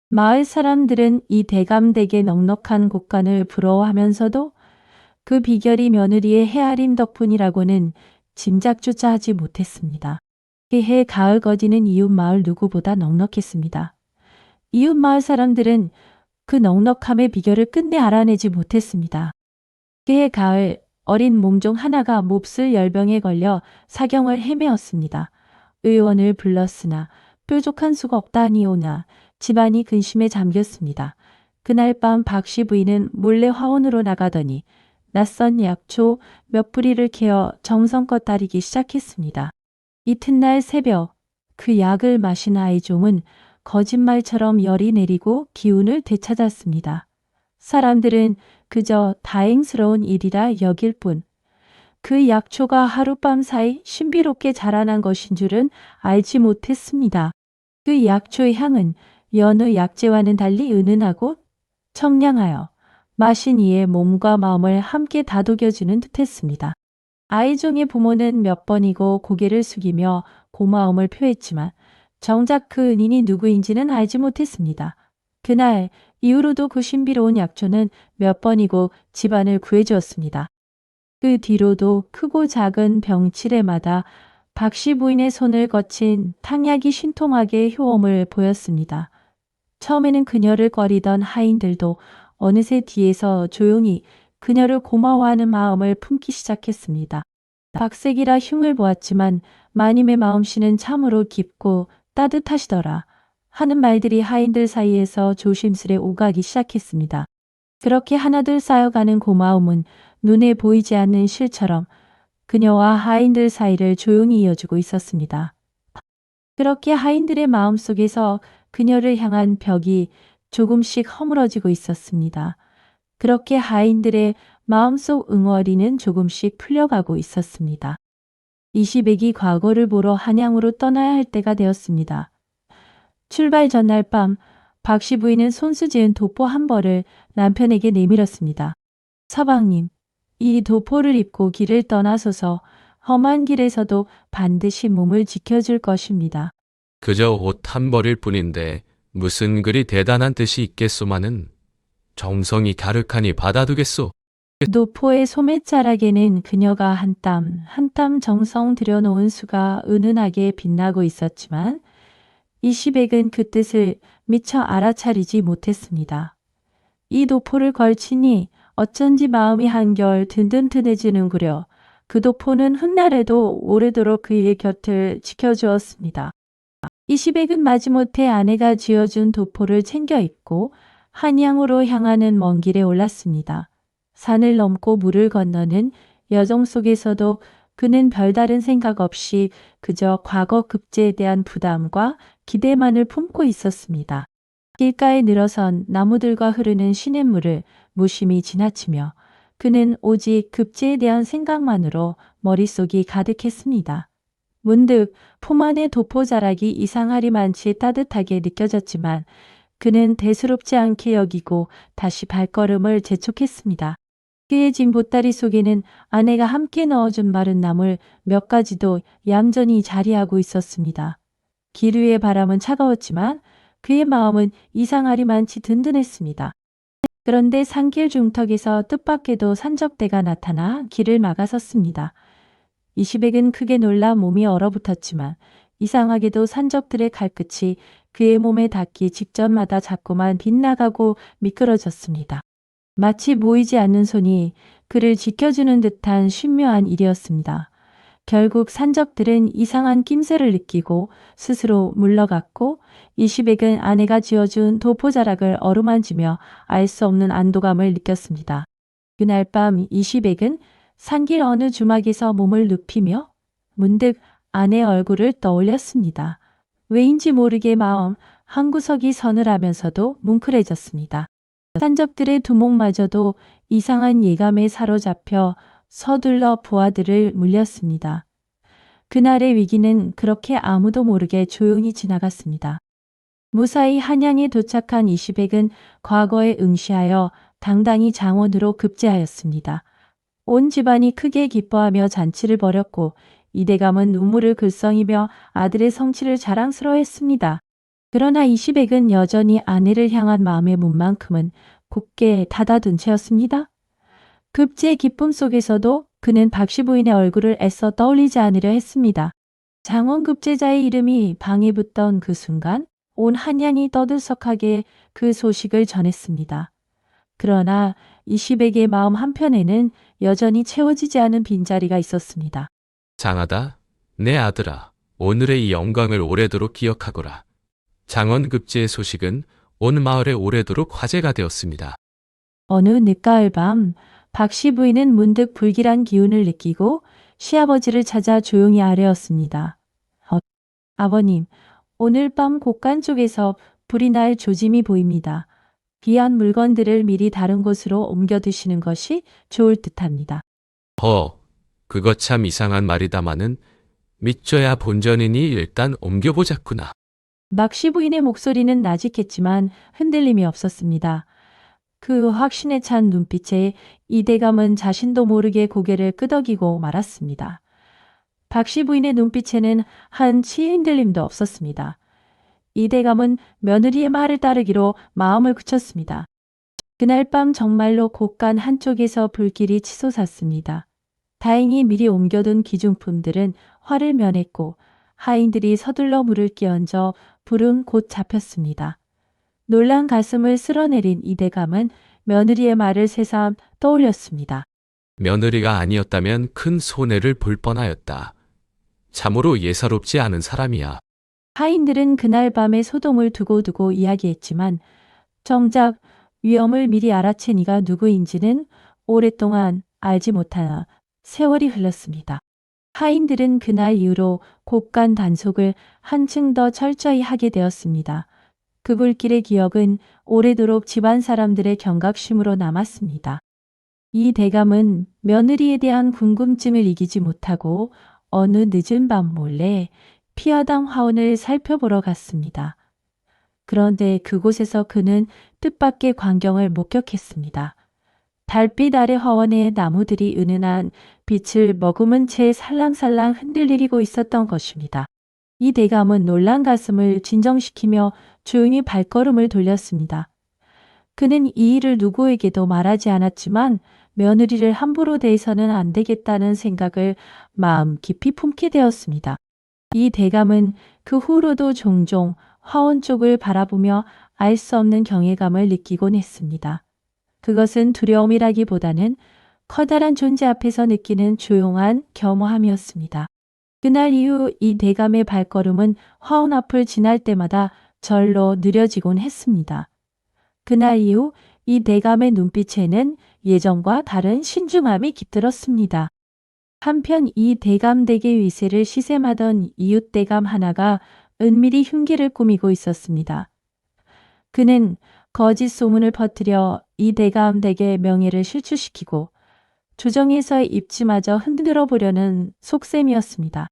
마을 사람들은 이 대감 댁의 넉넉한 곳간을 부러워하면서도 그 비결이 며느리의 헤아림 덕분이라고는 짐작조차 하지 못했습니다. 그해 가을 거지는 이웃 마을 누구보다 넉넉했습니다. 이웃 마을 사람들은 그 넉넉함의 비결을 끝내 알아내지 못했습니다. 그해 가을 어린 몸종 하나가 몹쓸 열병에 걸려 사경을 헤매었습니다. 의원을 불렀으나 뾰족한 수가 없다니오나 집안이 근심에 잠겼습니다. 그날 밤 박씨 부인은 몰래 화원으로 나가더니 낯선 약초 몇 뿌리를 캐어 정성껏 따르기 시작했습니다. 이튿날 새벽 그 약을 마신 아이종은 거짓말처럼 열이 내리고 기운을 되찾았습니다. 사람들은 그저 다행스러운 일이라 여길 뿐 그 약초가 하룻밤 사이 신비롭게 자라난 것인 줄은 알지 못했습니다. 그 약초의 향은 여느 약재와는 달리 은은하고 청량하여 마신 이의 몸과 마음을 함께 다독여주는 듯했습니다. 아이종의 부모는 몇 번이고 고개를 숙이며 고마움을 표했지만 정작 그 은인이 누구인지는 알지 못했습니다. 그날 이후로도 그 신비로운 약초는 몇 번이고 집안을 구해주었습니다. 그 뒤로도 크고 작은 병치레마다 박씨 부인의 손을 거친 탕약이 신통하게 효험을 보였습니다. 처음에는 그녀를 꺼리던 하인들도 어느새 뒤에서 조용히 그녀를 고마워하는 마음을 품기 시작했습니다. 박색이라 흉을 보았지만 마님의 마음씨는 참으로 깊고 따뜻하시더라 하는 말들이 하인들 사이에서 조심스레 오가기 시작했습니다. 그렇게 하나둘 쌓여가는 고마움은 눈에 보이지 않는 실처럼 그녀와 하인들 사이를 조용히 이어주고 있었습니다. 그렇게 하인들의 마음속에서 그녀를 향한 벽이 조금씩 허물어지고 있었습니다. 그렇게 하인들의 마음속 응어리는 조금씩 풀려가고 있었습니다. 이시백이 과거를 보러 한양으로 떠나야 할 때가 되었습니다. 출발 전날 밤 박씨 부인은 손수 지은 도포 한 벌을 남편에게 내밀었습니다. 서방님, 이 도포를 입고 길을 떠나소서. 험한 길에서도 반드시 몸을 지켜줄 것입니다. 그저 옷 한 벌일 뿐인데 무슨 그리 대단한 뜻이 있겠소마는 정성이 가득하니 받아두겠소. 노포의 소매자락에는 그녀가 한 땀 한 땀 정성 들여놓은 수가 은은하게 빛나고 있었지만 이시백은 그 뜻을 미처 알아차리지 못했습니다. 이 도포를 걸치니 어쩐지 마음이 한결 든든해지는구려. 그 도포는 훗날에도 오래도록 그의 곁을 지켜주었습니다. 이시백은 마지못해 아내가 쥐어준 도포를 챙겨 입고 한양으로 향하는 먼 길에 올랐습니다. 산을 넘고 물을 건너는 여정 속에서도 그는 별다른 생각 없이 그저 과거 급제에 대한 부담과 기대만을 품고 있었습니다. 길가에 늘어선 나무들과 흐르는 시냇물을 무심히 지나치며 그는 오직 급제에 대한 생각만으로 머릿속이 가득했습니다. 문득 품 안의 도포자락이 이상하리만치 따뜻하게 느껴졌지만 그는 대수롭지 않게 여기고 다시 발걸음을 재촉했습니다. 그의 진 보따리 속에는 아내가 함께 넣어준 마른 나물 몇 가지도 얌전히 자리하고 있었습니다. 길 위의 바람은 차가웠지만 그의 마음은 이상하리만치 든든했습니다. 그런데 산길 중턱에서 뜻밖에도 산적대가 나타나 길을 막아섰습니다. 이시백은 크게 놀라 몸이 얼어붙었지만 이상하게도 산적들의 칼끝이 그의 몸에 닿기 직전마다 자꾸만 빗나가고 미끄러졌습니다. 마치 보이지 않는 손이 그를 지켜주는 듯한 신묘한 일이었습니다. 결국 산적들은 이상한 낌새를 느끼고 스스로 물러갔고 이시백은 아내가 지어준 도포자락을 어루만지며 알 수 없는 안도감을 느꼈습니다. 그날 밤 이시백은 산길 어느 주막에서 몸을 눕히며 문득 아내 얼굴을 떠올렸습니다. 왜인지 모르게 마음 한구석이 서늘하면서도 뭉클해졌습니다. 산적들의 두목마저도 이상한 예감에 사로잡혀 서둘러 부하들을 물렸습니다. 그날의 위기는 그렇게 아무도 모르게 조용히 지나갔습니다. 무사히 한양에 도착한 이시백은 과거에 응시하여 당당히 장원으로 급제하였습니다. 온 집안이 크게 기뻐하며 잔치를 벌였고 이대감은 눈물을 글썽이며 아들의 성취를 자랑스러워했습니다. 그러나 이시백은 여전히 아내를 향한 마음의 문만큼은 굳게 닫아둔 채였습니다. 급제의 기쁨 속에서도 그는 박씨 부인의 얼굴을 애써 떠올리지 않으려 했습니다. 장원 급제자의 이름이 방에 붙던 그 순간 온 한양이 떠들썩하게 그 소식을 전했습니다. 그러나 이시백의 마음 한편에는 여전히 채워지지 않은 빈자리가 있었습니다. 장하다, 내 아들아, 오늘의 이 영광을 오래도록 기억하거라. 장원급제의 소식은 온 마을에 오래도록 화제가 되었습니다. 어느 늦가을 밤 박씨 부인은 문득 불길한 기운을 느끼고 시아버지를 찾아 조용히 아뢰었습니다. 아버님, 오늘 밤 곳간 쪽에서 불이 날 조짐이 보입니다. 귀한 물건들을 미리 다른 곳으로 옮겨 두시는 것이 좋을 듯합니다. 그거 참 이상한 말이다마는 믿져야 본전이니 일단 옮겨보자꾸나. 박씨 부인의 목소리는 나직했지만 흔들림이 없었습니다. 그 확신에 찬 눈빛에 이대감은 자신도 모르게 고개를 끄덕이고 말았습니다. 박씨 부인의 눈빛에는 한 치의 흔들림도 없었습니다. 이대감은 며느리의 말을 따르기로 마음을 굳혔습니다. 그날 밤 정말로 곳간 한쪽에서 불길이 치솟았습니다. 다행히 미리 옮겨둔 기중품들은 화를 면했고 하인들이 서둘러 물을 끼얹어 불은 곧 잡혔습니다. 놀란 가슴을 쓸어내린 이대감은 며느리의 말을 새삼 떠올렸습니다. 며느리가 아니었다면 큰 손해를 볼 뻔하였다. 참으로 예사롭지 않은 사람이야. 하인들은 그날 밤에 소동을 두고두고 이야기했지만 정작 위험을 미리 알아챈 이가 누구인지는 오랫동안 알지 못하나 세월이 흘렀습니다. 하인들은 그날 이후로 곳간 단속을 한층 더 철저히 하게 되었습니다. 그 불길의 기억은 오래도록 집안 사람들의 경각심으로 남았습니다. 이 대감은 며느리에 대한 궁금증을 이기지 못하고 어느 늦은 밤 몰래 피하당 화원을 살펴보러 갔습니다. 그런데 그곳에서 그는 뜻밖의 광경을 목격했습니다. 달빛 아래 화원의 나무들이 은은한 빛을 머금은 채 살랑살랑 흔들리고 있었던 것입니다. 이 대감은 놀란 가슴을 진정시키며 조용히 발걸음을 돌렸습니다. 그는 이 일을 누구에게도 말하지 않았지만 며느리를 함부로 대해서는 안 되겠다는 생각을 마음 깊이 품게 되었습니다. 이 대감은 그 후로도 종종 화원 쪽을 바라보며 알 수 없는 경외감을 느끼곤 했습니다. 그것은 두려움이라기보다는 커다란 존재 앞에서 느끼는 조용한 겸허함이었습니다. 그날 이후 이 대감의 발걸음은 화원 앞을 지날 때마다 절로 느려지곤 했습니다. 그날 이후 이 대감의 눈빛에는 예전과 다른 신중함이 깃들었습니다. 한편 이 대감댁의 위세를 시샘하던 이웃 대감 하나가 은밀히 흉기를 꾸미고 있었습니다. 그는 거짓 소문을 퍼뜨려 이 대감댁의 명예를 실추시키고 조정에서의 입지마저 흔들어 보려는 속셈이었습니다.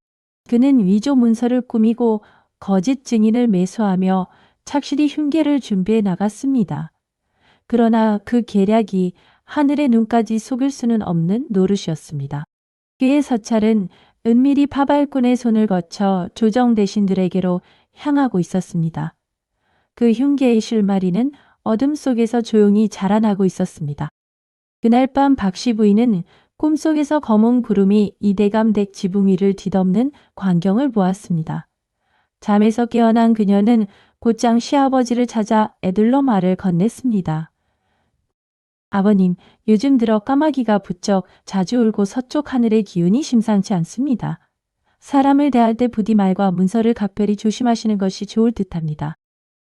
그는 위조 문서를 꾸미고 거짓 증인을 매수하며 착실히 흉계를 준비해 나갔습니다. 그러나 그 계략이 하늘의 눈까지 속일 수는 없는 노릇이었습니다. 그의 서찰은 은밀히 파발꾼의 손을 거쳐 조정 대신들에게로 향하고 있었습니다. 그 흉계의 실마리는 어둠 속에서 조용히 자라나고 있었습니다. 그날 밤 박씨 부인은 꿈속에서 검은 구름이 이대감 댁 지붕 위를 뒤덮는 광경을 보았습니다. 잠에서 깨어난 그녀는 곧장 시아버지를 찾아 애들러 말을 건넸습니다. 아버님, 요즘 들어 까마귀가 부쩍 자주 울고 서쪽 하늘의 기운이 심상치 않습니다. 사람을 대할 때 부디 말과 문서를 각별히 조심하시는 것이 좋을 듯합니다.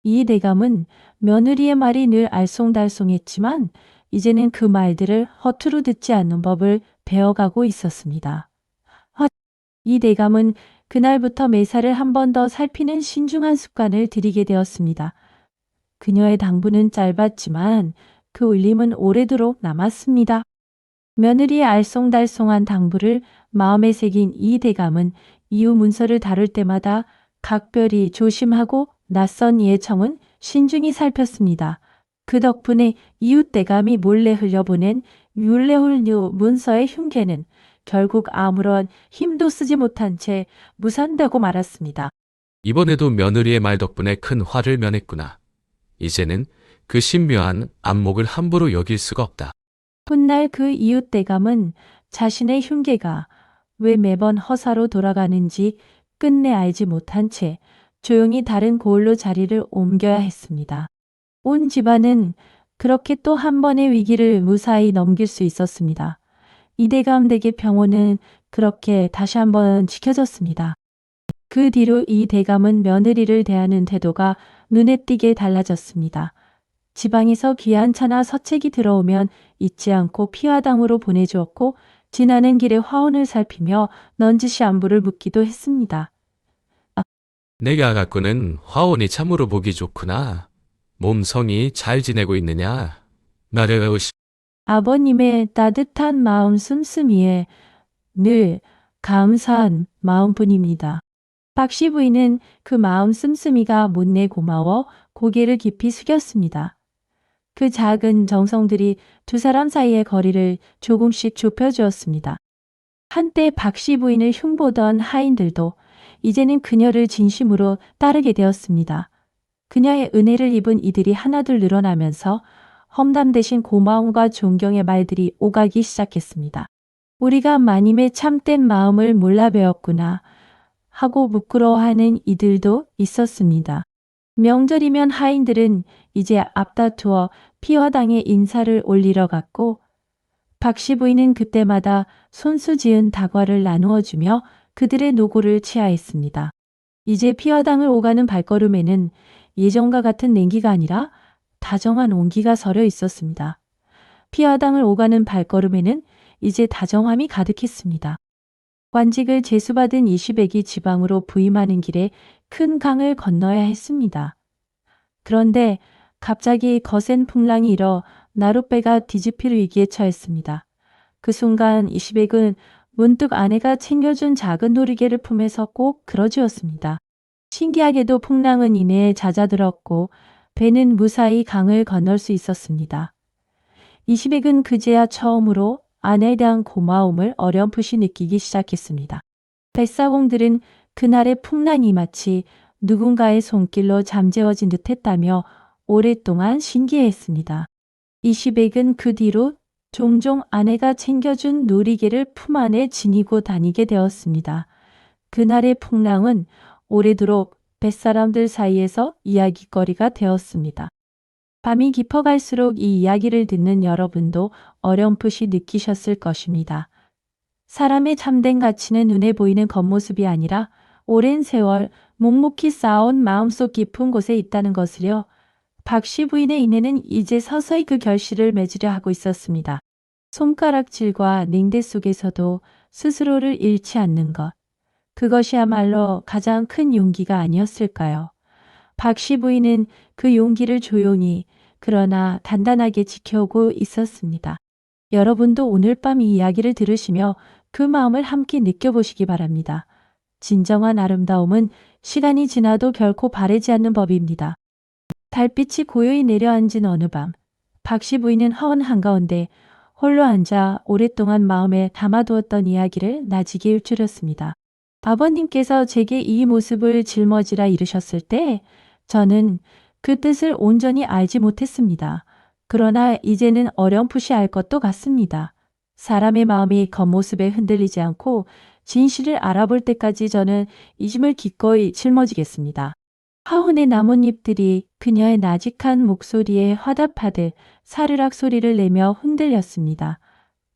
이 대감은 며느리의 말이 늘 알쏭달쏭했지만 이제는 그 말들을 허투루 듣지 않는 법을 배워가고 있었습니다. 이 대감은 그날부터 매사를 한 번 더 살피는 신중한 습관을 들이게 되었습니다. 그녀의 당부는 짧았지만 그 울림은 오래도록 남았습니다. 며느리의 알쏭달쏭한 당부를 마음에 새긴 이 대감은 이후 문서를 다룰 때마다 각별히 조심하고 낯선 이의 청은 신중히 살폈습니다. 그 덕분에 이웃 대감이 몰래 흘려보낸 율레홀류 문서의 흉계는 결국 아무런 힘도 쓰지 못한 채 무산되고 말았습니다. 이번에도 며느리의 말 덕분에 큰 화를 면했구나. 이제는 그 신묘한 안목을 함부로 여길 수가 없다. 훗날 그 이웃 대감은 자신의 흉계가 왜 매번 허사로 돌아가는지 끝내 알지 못한 채 조용히 다른 고을로 자리를 옮겨야 했습니다. 온 집안은 그렇게 또 한 번의 위기를 무사히 넘길 수 있었습니다. 이대감 댁의 평온은 그렇게 다시 한번 지켜졌습니다. 그 뒤로 이 대감은 며느리를 대하는 태도가 눈에 띄게 달라졌습니다. 지방에서 귀한 차나 서책이 들어오면 잊지 않고 피화당으로 보내주었고 지나는 길에 화원을 살피며 넌지시 안부를 묻기도 했습니다. 내가 갖고는 화원이 참으로 보기 좋구나. 몸성이 잘 지내고 있느냐? 나를 아버님의 따뜻한 마음 씀씀이에 늘 감사한 마음뿐입니다. 박씨 부인은 그 마음 씀씀이가 못내 고마워 고개를 깊이 숙였습니다. 그 작은 정성들이 두 사람 사이의 거리를 조금씩 좁혀주었습니다. 한때 박씨 부인을 흉보던 하인들도 이제는 그녀를 진심으로 따르게 되었습니다. 그녀의 은혜를 입은 이들이 하나둘 늘어나면서 험담 대신 고마움과 존경의 말들이 오가기 시작했습니다. 우리가 마님의 참된 마음을 몰라 배웠구나 하고 부끄러워하는 이들도 있었습니다. 명절이면 하인들은 이제 앞다투어 피화당에 인사를 올리러 갔고 박씨 부인은 그때마다 손수 지은 다과를 나누어 주며 그들의 노고를 치하했습니다. 이제 피화당을 오가는 발걸음에는 예전과 같은 냉기가 아니라 다정한 온기가 서려 있었습니다. 피화당을 오가는 발걸음에는 이제 다정함이 가득했습니다. 관직을 제수받은 이시백이 지방으로 부임하는 길에 큰 강을 건너야 했습니다. 그런데 갑자기 거센 풍랑이 일어 나룻배가 뒤집힐 위기에 처했습니다. 그 순간 이시백은 문득 아내가 챙겨준 작은 놀이개를 품에서 꼭 그러지었습니다. 신기하게도 풍랑은 이내에 잦아들었고 배는 무사히 강을 건널 수 있었습니다. 이시백은 그제야 처음으로 아내에 대한 고마움을 어렴풋이 느끼기 시작했습니다. 뱃사공들은 그날의 풍랑이 마치 누군가의 손길로 잠재워진 듯했다며 오랫동안 신기해했습니다. 이시백은 그 뒤로 종종 아내가 챙겨준 놀이개를 품 안에 지니고 다니게 되었습니다. 그날의 풍랑은 오래도록 뱃사람들 사이에서 이야깃거리가 되었습니다. 밤이 깊어갈수록 이 이야기를 듣는 여러분도 어렴풋이 느끼셨을 것입니다. 사람의 참된 가치는 눈에 보이는 겉모습이 아니라 오랜 세월 묵묵히 쌓아온 마음속 깊은 곳에 있다는 것을요. 박씨 부인의 이내는 이제 서서히 그 결실을 맺으려 하고 있었습니다. 손가락질과 냉대 속에서도 스스로를 잃지 않는 것. 그것이야말로 가장 큰 용기가 아니었을까요? 박씨 부인은 그 용기를 조용히 그러나 단단하게 지켜오고 있었습니다. 여러분도 오늘 밤 이 이야기를 들으시며 그 마음을 함께 느껴보시기 바랍니다. 진정한 아름다움은 시간이 지나도 결코 바래지 않는 법입니다. 달빛이 고요히 내려앉은 어느 밤, 박씨 부인은 허원 한가운데 홀로 앉아 오랫동안 마음에 담아두었던 이야기를 나지게 일줄였습니다. 아버님께서 제게 이 모습을 짊어지라 이르셨을 때 저는 그 뜻을 온전히 알지 못했습니다. 그러나 이제는 어렴풋이 알 것도 같습니다. 사람의 마음이 겉모습에 흔들리지 않고 진실을 알아볼 때까지 저는 이 짐을 기꺼이 짊어지겠습니다. 하원의 나뭇잎들이 그녀의 나직한 목소리에 화답하듯 사르락 소리를 내며 흔들렸습니다.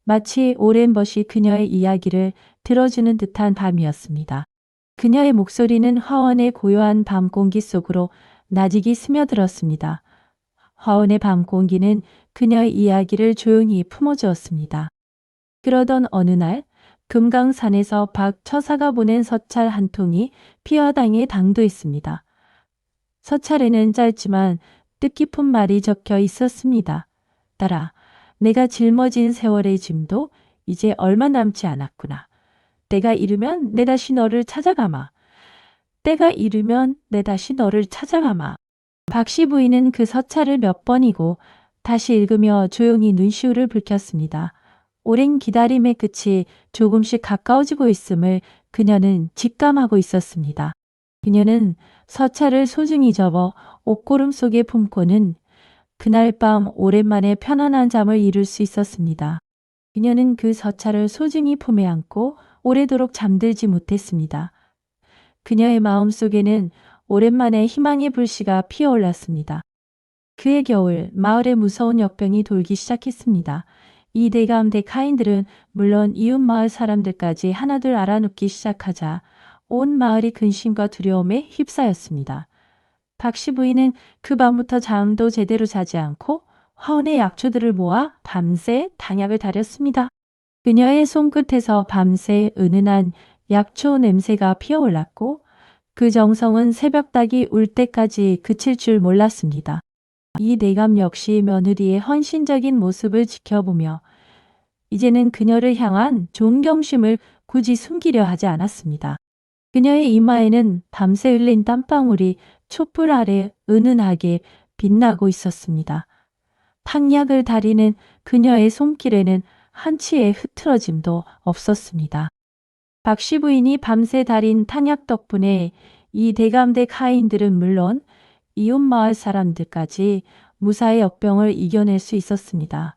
마치 오랜 벗이 그녀의 이야기를 들어주는 듯한 밤이었습니다. 그녀의 목소리는 화원의 고요한 밤 공기 속으로 나직이 스며들었습니다. 화원의 밤 공기는 그녀의 이야기를 조용히 품어주었습니다. 그러던 어느 날 금강산에서 박 처사가 보낸 서찰 한 통이 피화당에 당도했습니다. 서찰에는 짧지만 뜻깊은 말이 적혀 있었습니다. 딸아, 내가 짊어진 세월의 짐도 이제 얼마 남지 않았구나. 때가 이르면 내 다시 너를 찾아가마. 때가 이르면 내 다시 너를 찾아가마. 박씨 부인은 그 서찰을 몇 번이고 다시 읽으며 조용히 눈시울을 붉혔습니다. 오랜 기다림의 끝이 조금씩 가까워지고 있음을 그녀는 직감하고 있었습니다. 그녀는 서찰을 소중히 접어 옷고름 속에 품고는 그날 밤 오랜만에 편안한 잠을 이룰 수 있었습니다. 그녀는 그 서찰을 소중히 품에 안고 오래도록 잠들지 못했습니다. 그녀의 마음 속에는 오랜만에 희망의 불씨가 피어올랐습니다. 그해 겨울 마을에 무서운 역병이 돌기 시작했습니다. 이 대감 대카인들은 물론 이웃 마을 사람들까지 하나둘 알아눕기 시작하자 온 마을이 근심과 두려움에 휩싸였습니다. 박씨 부인은 그 밤부터 잠도 제대로 자지 않고 화원의 약초들을 모아 밤새 단약을 다렸습니다. 그녀의 손끝에서 밤새 은은한 약초 냄새가 피어올랐고 그 정성은 새벽닭이 울 때까지 그칠 줄 몰랐습니다. 이 내감 역시 며느리의 헌신적인 모습을 지켜보며 이제는 그녀를 향한 존경심을 굳이 숨기려 하지 않았습니다. 그녀의 이마에는 밤새 흘린 땀방울이 촛불 아래 은은하게 빛나고 있었습니다. 탕약을 다리는 그녀의 손길에는 한치의 흐트러짐도 없었습니다. 박씨 부인이 밤새 달인 탕약 덕분에 이 대감대 카인들은 물론 이웃 마을 사람들까지 무사히 역병을 이겨낼 수 있었습니다.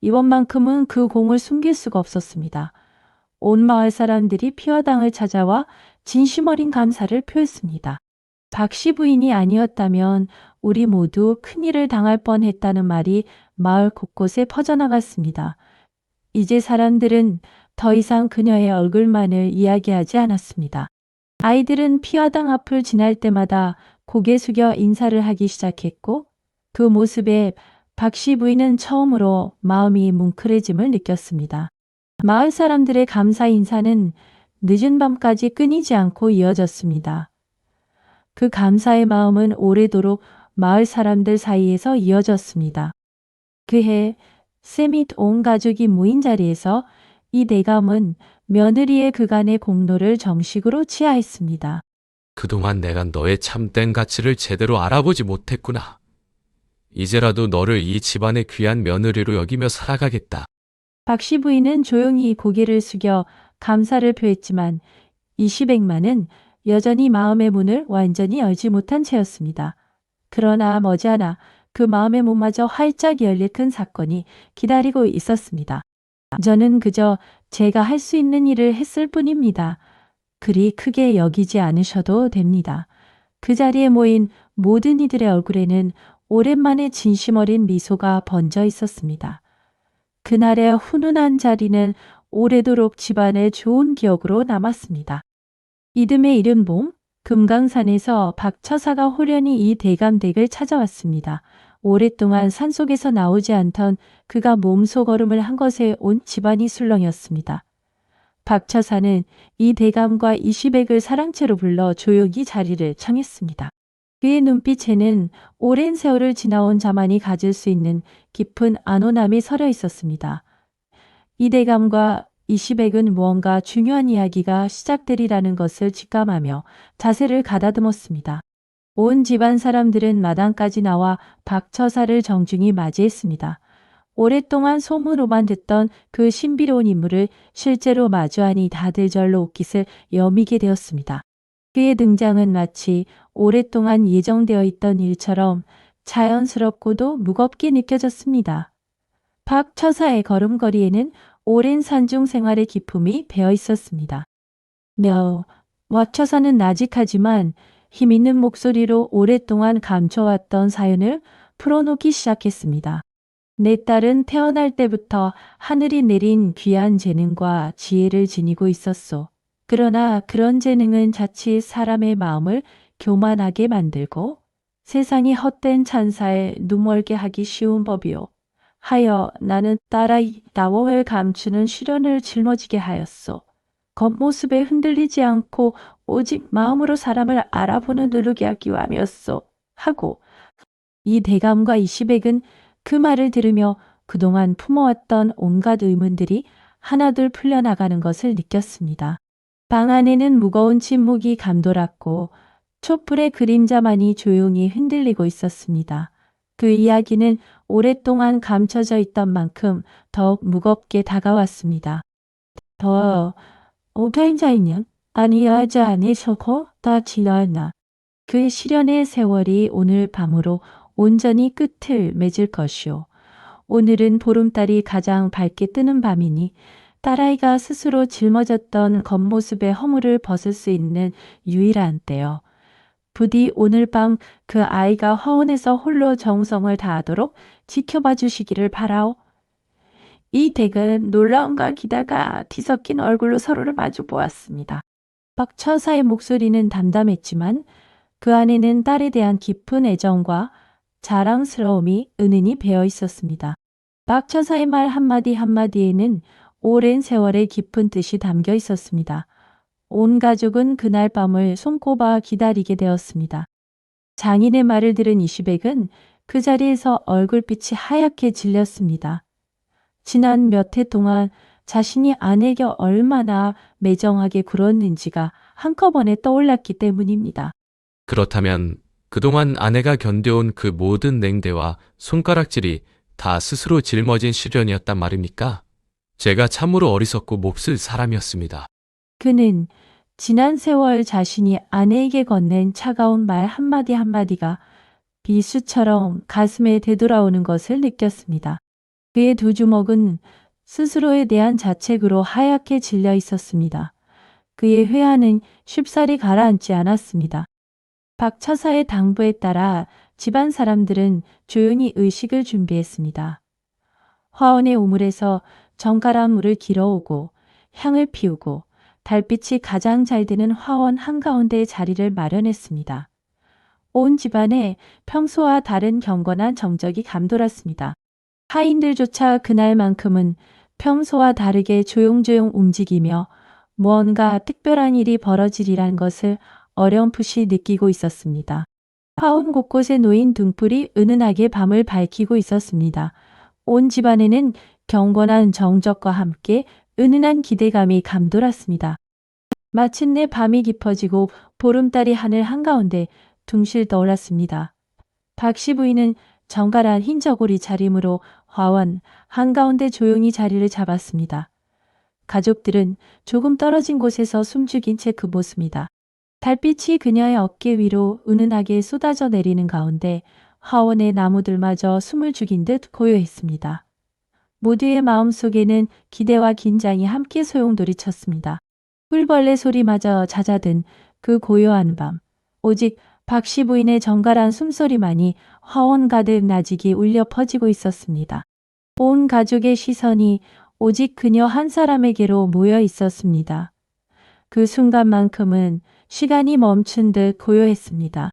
이번만큼은 그 공을 숨길 수가 없었습니다. 온 마을 사람들이 피화당을 찾아와 진심 어린 감사를 표했습니다. 박씨 부인이 아니었다면 우리 모두 큰일을 당할 뻔했다는 말이 마을 곳곳에 퍼져나갔습니다. 이제 사람들은 더 이상 그녀의 얼굴만을 이야기하지 않았습니다. 아이들은 피화당 앞을 지날 때마다 고개 숙여 인사를 하기 시작했고 그 모습에 박씨 부인은 처음으로 마음이 뭉클해짐을 느꼈습니다. 마을 사람들의 감사 인사는 늦은 밤까지 끊이지 않고 이어졌습니다. 그 감사의 마음은 오래도록 마을 사람들 사이에서 이어졌습니다. 그해 새 및 온 가족이 모인 자리에서 이 대감은 며느리의 그간의 공로를 정식으로 치하했습니다. 그동안 내가 너의 참된 가치를 제대로 알아보지 못했구나. 이제라도 너를 이 집안의 귀한 며느리로 여기며 살아가겠다. 박씨 부인은 조용히 고개를 숙여 감사를 표했지만 이시백만은 여전히 마음의 문을 완전히 열지 못한 채였습니다. 그러나 머지않아 그 마음의 문마저 활짝 열릴 큰 사건이 기다리고 있었습니다. 저는 그저 제가 할 수 있는 일을 했을 뿐입니다. 그리 크게 여기지 않으셔도 됩니다. 그 자리에 모인 모든 이들의 얼굴에는 오랜만에 진심 어린 미소가 번져 있었습니다. 그날의 훈훈한 자리는 오래도록 집안의 좋은 기억으로 남았습니다. 이듬해 이른 봄, 금강산에서 박처사가 호련히 이 대감댁을 찾아왔습니다. 오랫동안 산속에서 나오지 않던 그가 몸소걸음을 한 것에 온 집안이 술렁이었습니다. 박처사는 이 대감과 이시백을 사랑채로 불러 조용히 자리를 청했습니다. 그의 눈빛에는 오랜 세월을 지나온 자만이 가질 수 있는 깊은 안온함이 서려 있었습니다. 이 대감과 이시백은 무언가 중요한 이야기가 시작되리라는 것을 직감하며 자세를 가다듬었습니다. 온 집안 사람들은 마당까지 나와 박처사를 정중히 맞이했습니다. 오랫동안 소문으로만 듣던 그 신비로운 인물을 실제로 마주하니 다들 절로 옷깃을 여미게 되었습니다. 그의 등장은 마치 오랫동안 예정되어 있던 일처럼 자연스럽고도 무겁게 느껴졌습니다. 박처사의 걸음걸이에는 오랜 산중 생활의 기품이 배어 있었습니다. 박처사는 나직하지만 힘있는 목소리로 오랫동안 감춰왔던 사연을 풀어놓기 시작했습니다. 내 딸은 태어날 때부터 하늘이 내린 귀한 재능과 지혜를 지니고 있었소. 그러나 그런 재능은 자칫 사람의 마음을 교만하게 만들고 세상이 헛된 찬사에 눈멀게 하기 쉬운 법이요. 하여 나는 딸아이 나워를 감추는 시련을 짊어지게 하였소. 겉모습에 흔들리지 않고 오직 마음으로 사람을 알아보는 누룩이 하기 위함이었소. 하고 이 대감과 이시백은 그 말을 들으며 그동안 품어왔던 온갖 의문들이 하나둘 풀려나가는 것을 느꼈습니다. 방 안에는 무거운 침묵이 감돌았고 촛불의 그림자만이 조용히 흔들리고 있었습니다. 그 이야기는 오랫동안 감춰져 있던 만큼 더욱 무겁게 다가왔습니다. 오pen자인은 아니하지 않으셔고 다 지나나. 그 시련의 세월이 오늘 밤으로 온전히 끝을 맺을 것이오. 오늘은 보름달이 가장 밝게 뜨는 밤이니 딸아이가 스스로 짊어졌던 겉모습의 허물을 벗을 수 있는 유일한 때요. 부디 오늘 밤 그 아이가 화원에서 홀로 정성을 다하도록 지켜봐 주시기를 바라오. 이 댁은 놀라움과 기다가 뒤섞인 얼굴로 서로를 마주 보았습니다. 박처사의 목소리는 담담했지만 그 안에는 딸에 대한 깊은 애정과 자랑스러움이 은은히 배어 있었습니다. 박처사의 말 한마디 한마디에는 오랜 세월의 깊은 뜻이 담겨 있었습니다. 온 가족은 그날 밤을 손꼽아 기다리게 되었습니다. 장인의 말을 들은 이시백은 그 자리에서 얼굴빛이 하얗게 질렸습니다. 지난 몇 해 동안 자신이 아내에게 얼마나 매정하게 굴었는지가 한꺼번에 떠올랐기 때문입니다. 그렇다면 그동안 아내가 견뎌온 그 모든 냉대와 손가락질이 다 스스로 짊어진 시련이었단 말입니까? 제가 참으로 어리석고 몹쓸 사람이었습니다. 그는 지난 세월 자신이 아내에게 건넨 차가운 말 한마디 한마디가 비수처럼 가슴에 되돌아오는 것을 느꼈습니다. 그의 두 주먹은 스스로에 대한 자책으로 하얗게 질려 있었습니다. 그의 회한은 쉽사리 가라앉지 않았습니다. 박처사의 당부에 따라 집안 사람들은 조용히 의식을 준비했습니다. 화원의 우물에서 정갈한 물을 길어오고 향을 피우고 달빛이 가장 잘 드는 화원 한가운데에 자리를 마련했습니다. 온 집안에 평소와 다른 경건한 정적이 감돌았습니다. 하인들조차 그날만큼은 평소와 다르게 조용조용 움직이며 무언가 특별한 일이 벌어지리란 것을 어렴풋이 느끼고 있었습니다. 화원 곳곳에 놓인 등불이 은은하게 밤을 밝히고 있었습니다. 온 집안에는 경건한 정적과 함께 은은한 기대감이 감돌았습니다. 마침내 밤이 깊어지고 보름달이 하늘 한가운데 둥실 떠올랐습니다. 박씨 부인은 정갈한 흰 저고리 차림으로 화원 한가운데 조용히 자리를 잡았습니다. 가족들은 조금 떨어진 곳에서 숨죽인 채 그 모습니다. 달빛이 그녀의 어깨 위로 은은하게 쏟아져 내리는 가운데 화원의 나무들마저 숨을 죽인 듯 고요했습니다. 모두의 마음속에는 기대와 긴장이 함께 소용돌이쳤습니다. 꿀벌레 소리마저 잦아든 그 고요한 밤. 오직 박씨 부인의 정갈한 숨소리만이 화원 가득 나직이 울려 퍼지고 있었습니다. 온 가족의 시선이 오직 그녀 한 사람에게로 모여 있었습니다. 그 순간만큼은 시간이 멈춘 듯 고요했습니다.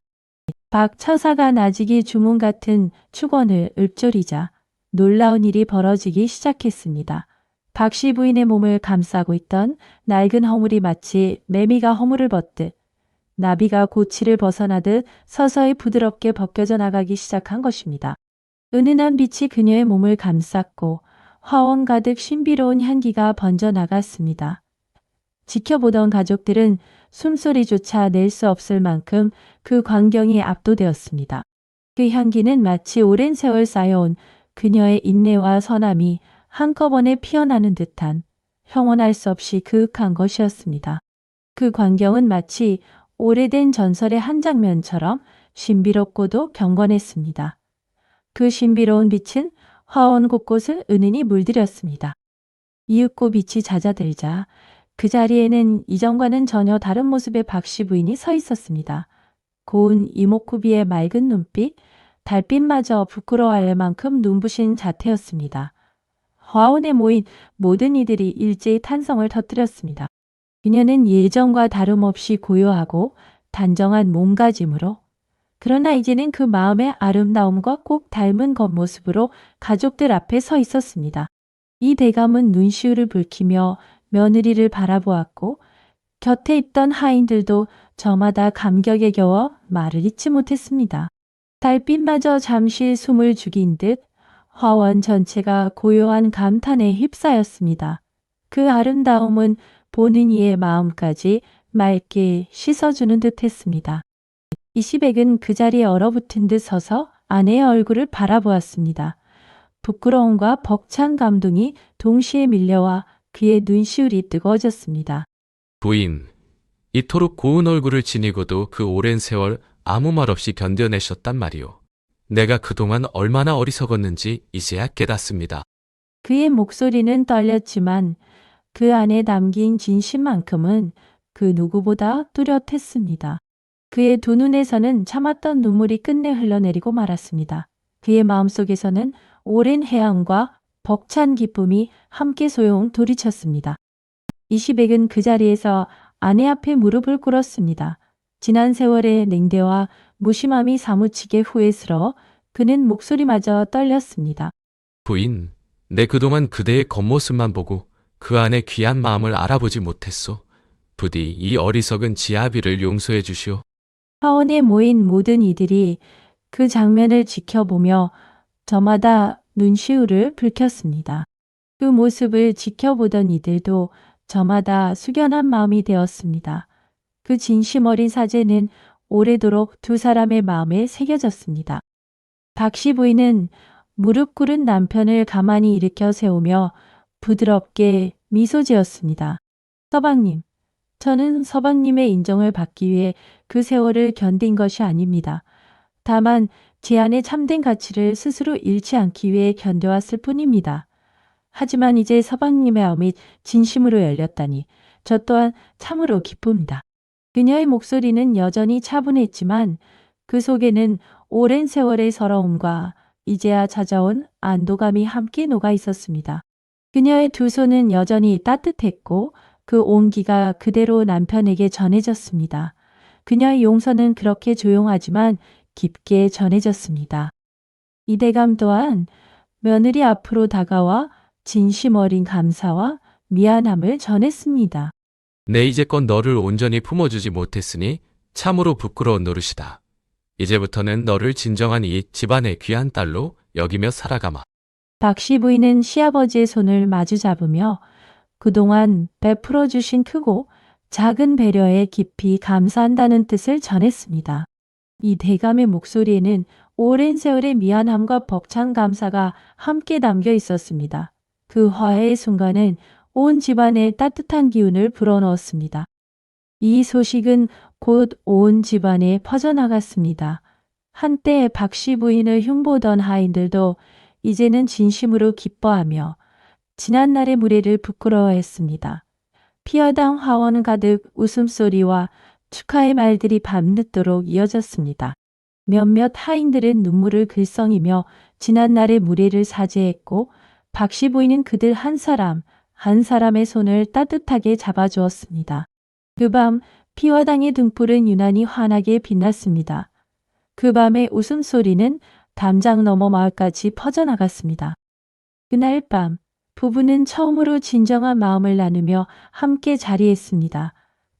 박 처사가 나직이 주문 같은 축원을 읊조리자 놀라운 일이 벌어지기 시작했습니다. 박씨 부인의 몸을 감싸고 있던 낡은 허물이 마치 매미가 허물을 벗듯 나비가 고치를 벗어나듯 서서히 부드럽게 벗겨져 나가기 시작한 것입니다. 은은한 빛이 그녀의 몸을 감쌌고 화원 가득 신비로운 향기가 번져 나갔습니다. 지켜보던 가족들은 숨소리조차 낼 수 없을 만큼 그 광경이 압도되었습니다. 그 향기는 마치 오랜 세월 쌓여온 그녀의 인내와 선함이 한꺼번에 피어나는 듯한 형언할 수 없이 그윽한 것이었습니다. 그 광경은 마치 오래된 전설의 한 장면처럼 신비롭고도 경건했습니다. 그 신비로운 빛은 화원 곳곳을 은은히 물들였습니다. 이윽고 빛이 잦아들자 그 자리에는 이전과는 전혀 다른 모습의 박씨 부인이 서 있었습니다. 고운 이목구비의 맑은 눈빛, 달빛마저 부끄러워할 만큼 눈부신 자태였습니다. 화원에 모인 모든 이들이 일제히 탄성을 터뜨렸습니다. 그녀는 예전과 다름없이 고요하고 단정한 몸가짐으로 그러나 이제는 그 마음의 아름다움과 꼭 닮은 겉모습으로 가족들 앞에 서 있었습니다. 이 대감은 눈시울을 붉히며 며느리를 바라보았고 곁에 있던 하인들도 저마다 감격에 겨워 말을 잇지 못했습니다. 달빛마저 잠시 숨을 죽인 듯 화원 전체가 고요한 감탄에 휩싸였습니다. 그 아름다움은 보는 이의 마음까지 맑게 씻어주는 듯 했습니다. 이시백은 그 자리에 얼어붙은 듯 서서 아내의 얼굴을 바라보았습니다. 부끄러움과 벅찬 감동이 동시에 밀려와 그의 눈시울이 뜨거워졌습니다. 부인, 이토록 고운 얼굴을 지니고도 그 오랜 세월 아무 말 없이 견뎌내셨단 말이오. 내가 그동안 얼마나 어리석었는지 이제야 깨닫습니다. 그의 목소리는 떨렸지만 그 안에 담긴 진심만큼은 그 누구보다 뚜렷했습니다. 그의 두 눈에서는 참았던 눈물이 끝내 흘러내리고 말았습니다. 그의 마음속에서는 오랜 해안과 벅찬 기쁨이 함께 소용 돌이쳤습니다. 이시백은 그 자리에서 아내 앞에 무릎을 꿇었습니다. 지난 세월의 냉대와 무심함이 사무치게 후회스러워 그는 목소리마저 떨렸습니다. 부인, 내 그동안 그대의 겉모습만 보고 그 안의 귀한 마음을 알아보지 못했소. 부디 이 어리석은 지아비를 용서해 주시오. 화원에 모인 모든 이들이 그 장면을 지켜보며 저마다 눈시울을 붉혔습니다. 그 모습을 지켜보던 이들도 저마다 숙연한 마음이 되었습니다. 그 진심 어린 사제는 오래도록 두 사람의 마음에 새겨졌습니다. 박씨 부인은 무릎 꿇은 남편을 가만히 일으켜 세우며 부드럽게 미소 지었습니다. 서방님, 저는 서방님의 인정을 받기 위해 그 세월을 견딘 것이 아닙니다. 다만 제 안의 참된 가치를 스스로 잃지 않기 위해 견뎌왔을 뿐입니다. 하지만 이제 서방님의 마음이 진심으로 열렸다니 저 또한 참으로 기쁩니다. 그녀의 목소리는 여전히 차분했지만 그 속에는 오랜 세월의 서러움과 이제야 찾아온 안도감이 함께 녹아 있었습니다. 그녀의 두 손은 여전히 따뜻했고 그 온기가 그대로 남편에게 전해졌습니다. 그녀의 용서는 그렇게 조용하지만 깊게 전해졌습니다. 이대감 또한 며느리 앞으로 다가와 진심 어린 감사와 미안함을 전했습니다. 내 이제껏 너를 온전히 품어주지 못했으니 참으로 부끄러운 노릇이다. 이제부터는 너를 진정한 이 집안의 귀한 딸로 여기며 살아가마. 박씨 부인은 시아버지의 손을 마주 잡으며 그동안 베풀어 주신 크고 작은 배려에 깊이 감사한다는 뜻을 전했습니다. 이 대감의 목소리에는 오랜 세월의 미안함과 벅찬 감사가 함께 담겨 있었습니다. 그 화해의 순간은 온 집안에 따뜻한 기운을 불어넣었습니다. 이 소식은 곧 온 집안에 퍼져나갔습니다. 한때 박씨 부인을 흉보던 하인들도 이제는 진심으로 기뻐하며 지난날의 무례를 부끄러워했습니다. 피어당 화원 가득 웃음소리와 축하의 말들이 밤늦도록 이어졌습니다. 몇몇 하인들은 눈물을 글썽이며 지난날의 무례를 사죄했고 박씨 부인은 그들 한 사람 한 사람의 손을 따뜻하게 잡아주었습니다. 그 밤 피화당의 등불은 유난히 환하게 빛났습니다. 그 밤의 웃음소리는 담장 너머 마을까지 퍼져나갔습니다. 그날 밤 부부는 처음으로 진정한 마음을 나누며 함께 자리했습니다.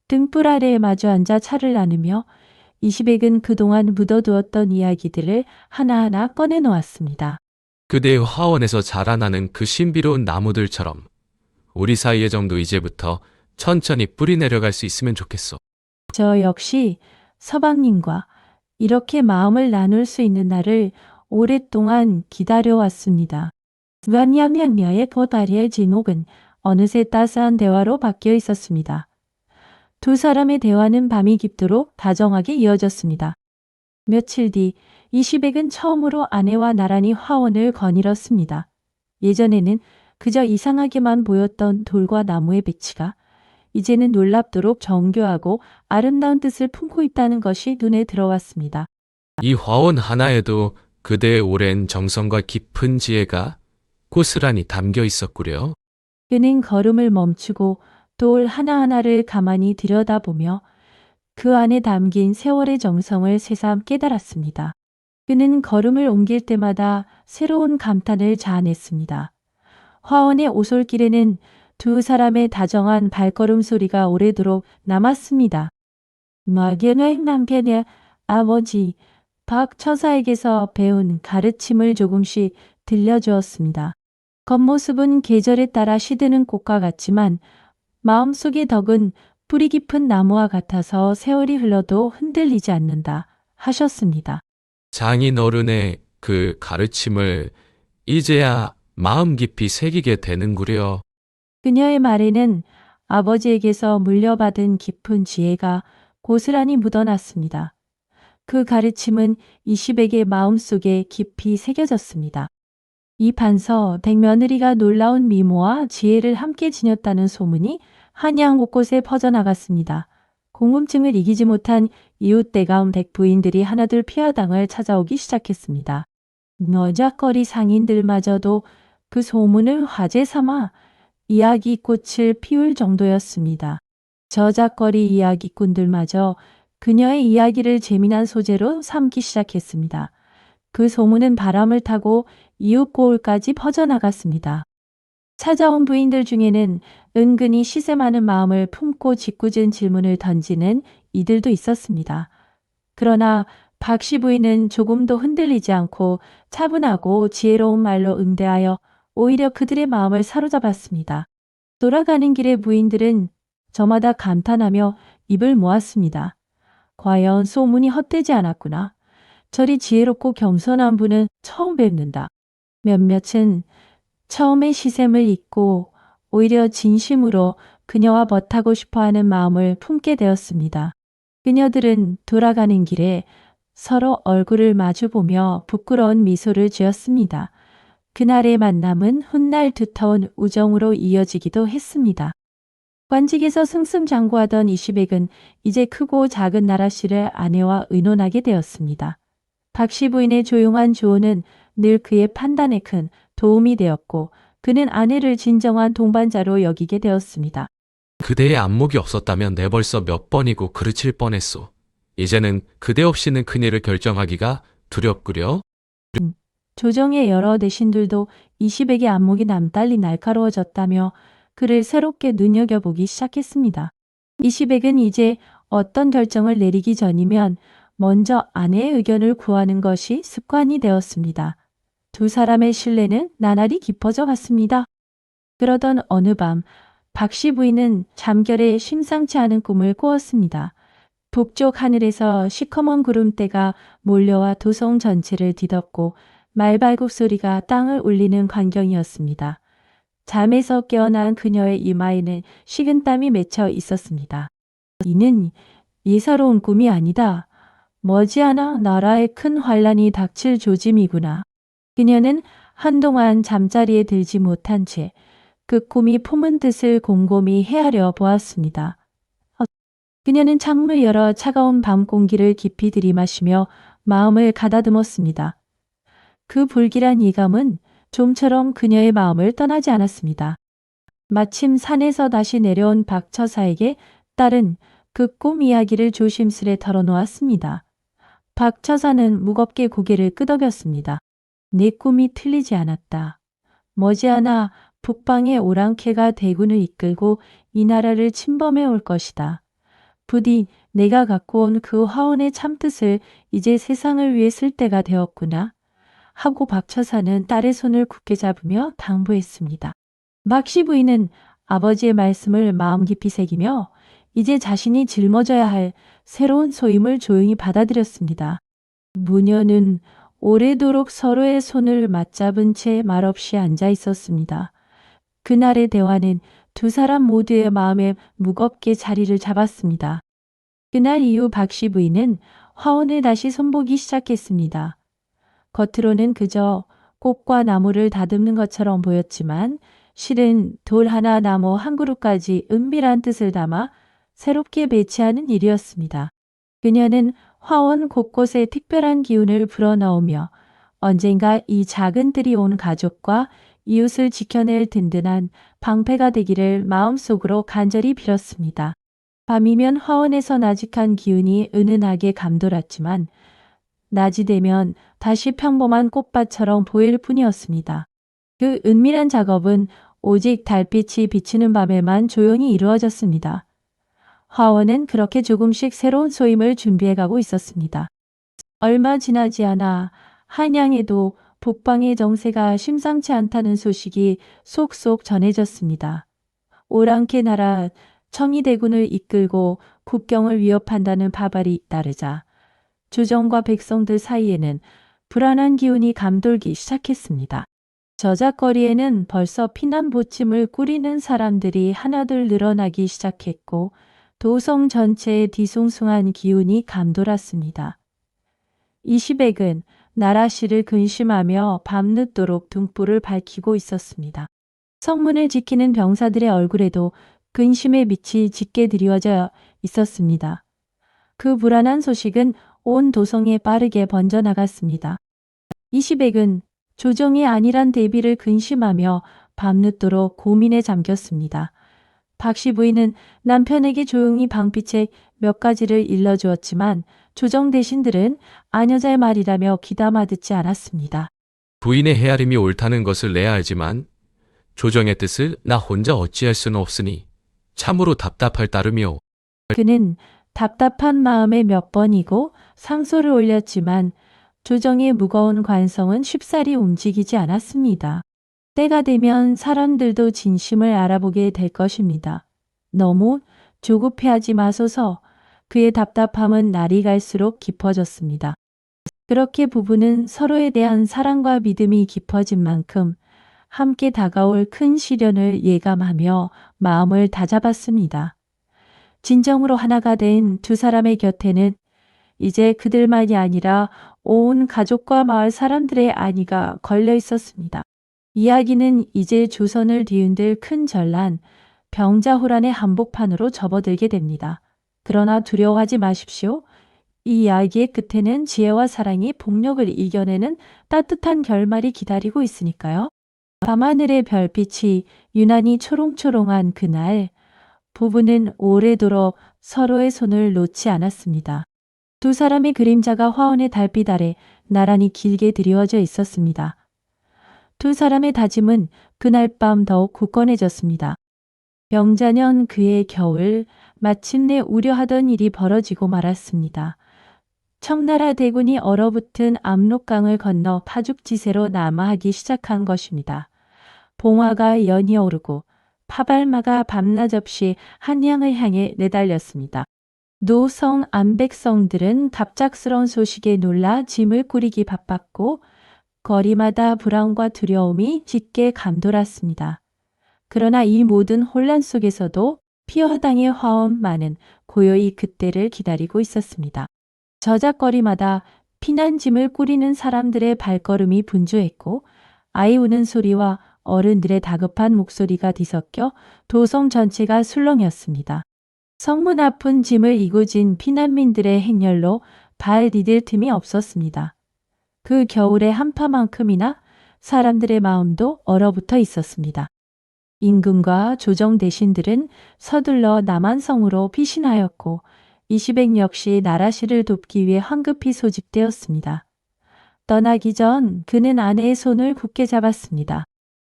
등불 아래에 마주 앉아 차를 나누며 이시백은 그동안 묻어두었던 이야기들을 하나하나 꺼내놓았습니다. 그대의 화원에서 자라나는 그 신비로운 나무들처럼 우리 사이의 정도 이제부터 천천히 뿌리 내려갈 수 있으면 좋겠어. 저 역시 서방님과 이렇게 마음을 나눌 수 있는 날을 오랫동안 기다려왔습니다. 완양양녀의 보다리의 진옥은 어느새 따스한 대화로 바뀌어 있었습니다. 두 사람의 대화는 밤이 깊도록 다정하게 이어졌습니다. 며칠 뒤 이시백은 처음으로 아내와 나란히 화원을 거닐었습니다. 예전에는 그저 이상하게만 보였던 돌과 나무의 배치가 이제는 놀랍도록 정교하고 아름다운 뜻을 품고 있다는 것이 눈에 들어왔습니다. 이 화원 하나에도 그대의 오랜 정성과 깊은 지혜가 고스란히 담겨 있었구려. 그는 걸음을 멈추고 돌 하나하나를 가만히 들여다보며 그 안에 담긴 세월의 정성을 새삼 깨달았습니다. 그는 걸음을 옮길 때마다 새로운 감탄을 자아냈습니다. 화원의 오솔길에는 두 사람의 다정한 발걸음 소리가 오래도록 남았습니다. 막연의 남편의 아버지 박 처사에게서 배운 가르침을 조금씩 들려주었습니다. 겉모습은 계절에 따라 시드는 꽃과 같지만 마음속의 덕은 뿌리 깊은 나무와 같아서 세월이 흘러도 흔들리지 않는다 하셨습니다. 장인어른의 그 가르침을 이제야 마음 깊이 새기게 되는구려. 그녀의 말에는 아버지에게서 물려받은 깊은 지혜가 고스란히 묻어났습니다. 그 가르침은 이시백의 마음속에 깊이 새겨졌습니다. 이 반서 백며느리가 놀라운 미모와 지혜를 함께 지녔다는 소문이 한양 곳곳에 퍼져나갔습니다. 궁금증을 이기지 못한 이웃 대가운 백부인들이 하나둘 피화당을 찾아오기 시작했습니다. 너작거리 상인들마저도 그 소문을 화제 삼아 이야기꽃을 피울 정도였습니다. 저작거리 이야기꾼들마저 그녀의 이야기를 재미난 소재로 삼기 시작했습니다. 그 소문은 바람을 타고 이웃 고을까지 퍼져나갔습니다. 찾아온 부인들 중에는 은근히 시세 많은 마음을 품고 짓궂은 질문을 던지는 이들도 있었습니다. 그러나 박씨 부인은 조금도 흔들리지 않고 차분하고 지혜로운 말로 응대하여 오히려 그들의 마음을 사로잡았습니다. 돌아가는 길에 부인들은 저마다 감탄하며 입을 모았습니다. 과연 소문이 헛되지 않았구나. 저리 지혜롭고 겸손한 분은 처음 뵙는다. 몇몇은 처음에 시샘을 잊고 오히려 진심으로 그녀와 멋하고 싶어하는 마음을 품게 되었습니다. 그녀들은 돌아가는 길에 서로 얼굴을 마주보며 부끄러운 미소를 지었습니다. 그날의 만남은 훗날 두터운 우정으로 이어지기도 했습니다. 관직에서 승승장구하던 이시백은 이제 크고 작은 나라씨를 아내와 의논하게 되었습니다. 박씨 부인의 조용한 조언은 늘 그의 판단에 큰 도움이 되었고 그는 아내를 진정한 동반자로 여기게 되었습니다. 그대의 안목이 없었다면 내 벌써 몇 번이고 그르칠 뻔했소. 이제는 그대 없이는 큰일을 결정하기가 두렵구려. 조정의 여러 대신들도 이시백의 안목이 남달리 날카로워졌다며 그를 새롭게 눈여겨보기 시작했습니다. 이시백은 이제 어떤 결정을 내리기 전이면 먼저 아내의 의견을 구하는 것이 습관이 되었습니다. 두 사람의 신뢰는 나날이 깊어져 갔습니다. 그러던 어느 밤 박씨 부인은 잠결에 심상치 않은 꿈을 꾸었습니다. 북쪽 하늘에서 시커먼 구름대가 몰려와 도성 전체를 뒤덮고 말발굽 소리가 땅을 울리는 광경이었습니다. 잠에서 깨어난 그녀의 이마에는 식은땀이 맺혀 있었습니다. 이는 예사로운 꿈이 아니다. 머지않아 나라에 큰 환란이 닥칠 조짐이구나. 그녀는 한동안 잠자리에 들지 못한 채 그 꿈이 품은 뜻을 곰곰이 헤아려 보았습니다. 그녀는 창문을 열어 차가운 밤 공기를 깊이 들이마시며 마음을 가다듬었습니다. 그 불길한 예감은 좀처럼 그녀의 마음을 떠나지 않았습니다. 마침 산에서 다시 내려온 박 처사에게 딸은 그 꿈 이야기를 조심스레 털어놓았습니다. 박 처사는 무겁게 고개를 끄덕였습니다. 내 꿈이 틀리지 않았다. 머지않아 북방의 오랑캐가 대군을 이끌고 이 나라를 침범해 올 것이다. 부디 내가 갖고 온 그 화원의 참뜻을 이제 세상을 위해 쓸 때가 되었구나. 하고 박 처사는 딸의 손을 굳게 잡으며 당부했습니다. 박씨 부인은 아버지의 말씀을 마음 깊이 새기며 이제 자신이 짊어져야 할 새로운 소임을 조용히 받아들였습니다. 무녀는 오래도록 서로의 손을 맞잡은 채 말없이 앉아 있었습니다. 그날의 대화는 두 사람 모두의 마음에 무겁게 자리를 잡았습니다. 그날 이후 박씨 부인은 화원을 다시 손보기 시작했습니다. 겉으로는 그저 꽃과 나무를 다듬는 것처럼 보였지만 실은 돌 하나 나무 한 그루까지 은밀한 뜻을 담아 새롭게 배치하는 일이었습니다. 그녀는 화원 곳곳에 특별한 기운을 불어넣으며 언젠가 이 작은 뜰이 온 가족과 이웃을 지켜낼 든든한 방패가 되기를 마음속으로 간절히 빌었습니다. 밤이면 화원에서 나직한 기운이 은은하게 감돌았지만 낮이 되면 다시 평범한 꽃밭처럼 보일 뿐이었습니다. 그 은밀한 작업은 오직 달빛이 비치는 밤에만 조용히 이루어졌습니다. 화원은 그렇게 조금씩 새로운 소임을 준비해가고 있었습니다. 얼마 지나지 않아 한양에도 북방의 정세가 심상치 않다는 소식이 속속 전해졌습니다. 오랑캐 나라 청이대군을 이끌고 국경을 위협한다는 바발이 잇따르자 주정과 백성들 사이에는 불안한 기운이 감돌기 시작했습니다. 저작거리에는 벌써 피난 보침을 꾸리는 사람들이 하나둘 늘어나기 시작했고 도성 전체에 뒤숭숭한 기운이 감돌았습니다. 이시백은 나라시를 근심하며 밤늦도록 등불을 밝히고 있었습니다. 성문을 지키는 병사들의 얼굴에도 근심의 빛이 짙게 드리워져 있었습니다. 그 불안한 소식은 온 도성에 빠르게 번져나갔습니다. 이시백은 조정이 안일한 대비를 근심하며 밤늦도록 고민에 잠겼습니다. 박씨 부인은 남편에게 조용히 방비책 몇 가지를 일러주었지만 조정 대신들은 아녀자의 말이라며 귀담아 듣지 않았습니다. 부인의 헤아림이 옳다는 것을 내야 알지만 조정의 뜻을 나 혼자 어찌할 수는 없으니 참으로 답답할 따름이오. 그는 답답한 마음에 몇 번이고 상소를 올렸지만 조정의 무거운 관성은 쉽사리 움직이지 않았습니다. 때가 되면 사람들도 진심을 알아보게 될 것입니다. 너무 조급해하지 마소서. 그의 답답함은 날이 갈수록 깊어졌습니다. 그렇게 부부는 서로에 대한 사랑과 믿음이 깊어진 만큼 함께 다가올 큰 시련을 예감하며 마음을 다잡았습니다. 진정으로 하나가 된 두 사람의 곁에는 이제 그들만이 아니라 온 가족과 마을 사람들의 안위가 걸려 있었습니다. 이야기는 이제 조선을 뒤흔들 큰 전란, 병자호란의 한복판으로 접어들게 됩니다. 그러나 두려워하지 마십시오. 이 이야기의 끝에는 지혜와 사랑이 폭력을 이겨내는 따뜻한 결말이 기다리고 있으니까요. 밤하늘의 별빛이 유난히 초롱초롱한 그날, 부부는 오래도록 서로의 손을 놓지 않았습니다. 두 사람의 그림자가 화원의 달빛 아래 나란히 길게 드리워져 있었습니다. 두 사람의 다짐은 그날 밤 더욱 굳건해졌습니다. 병자년 그의 겨울, 마침내 우려하던 일이 벌어지고 말았습니다. 청나라 대군이 얼어붙은 압록강을 건너 파죽지세로 남하하기 시작한 것입니다. 봉화가 연이 오르고 파발마가 밤낮 없이 한양을 향해 내달렸습니다. 노성, 안백성들은 갑작스러운 소식에 놀라 짐을 꾸리기 바빴고 거리마다 불안과 두려움이 짙게 감돌았습니다. 그러나 이 모든 혼란 속에서도 피허당의 화원만은 고요히 그때를 기다리고 있었습니다. 저작거리마다 피난짐을 꾸리는 사람들의 발걸음이 분주했고 아이 우는 소리와 어른들의 다급한 목소리가 뒤섞여 도성 전체가 술렁였습니다. 성문 앞은 짐을 이고진 피난민들의 행렬로 발 디딜 틈이 없었습니다. 그 겨울의 한파만큼이나 사람들의 마음도 얼어붙어 있었습니다. 임금과 조정 대신들은 서둘러 남한성으로 피신하였고 이시백 역시 나라시를 돕기 위해 황급히 소집되었습니다. 떠나기 전 그는 아내의 손을 굳게 잡았습니다.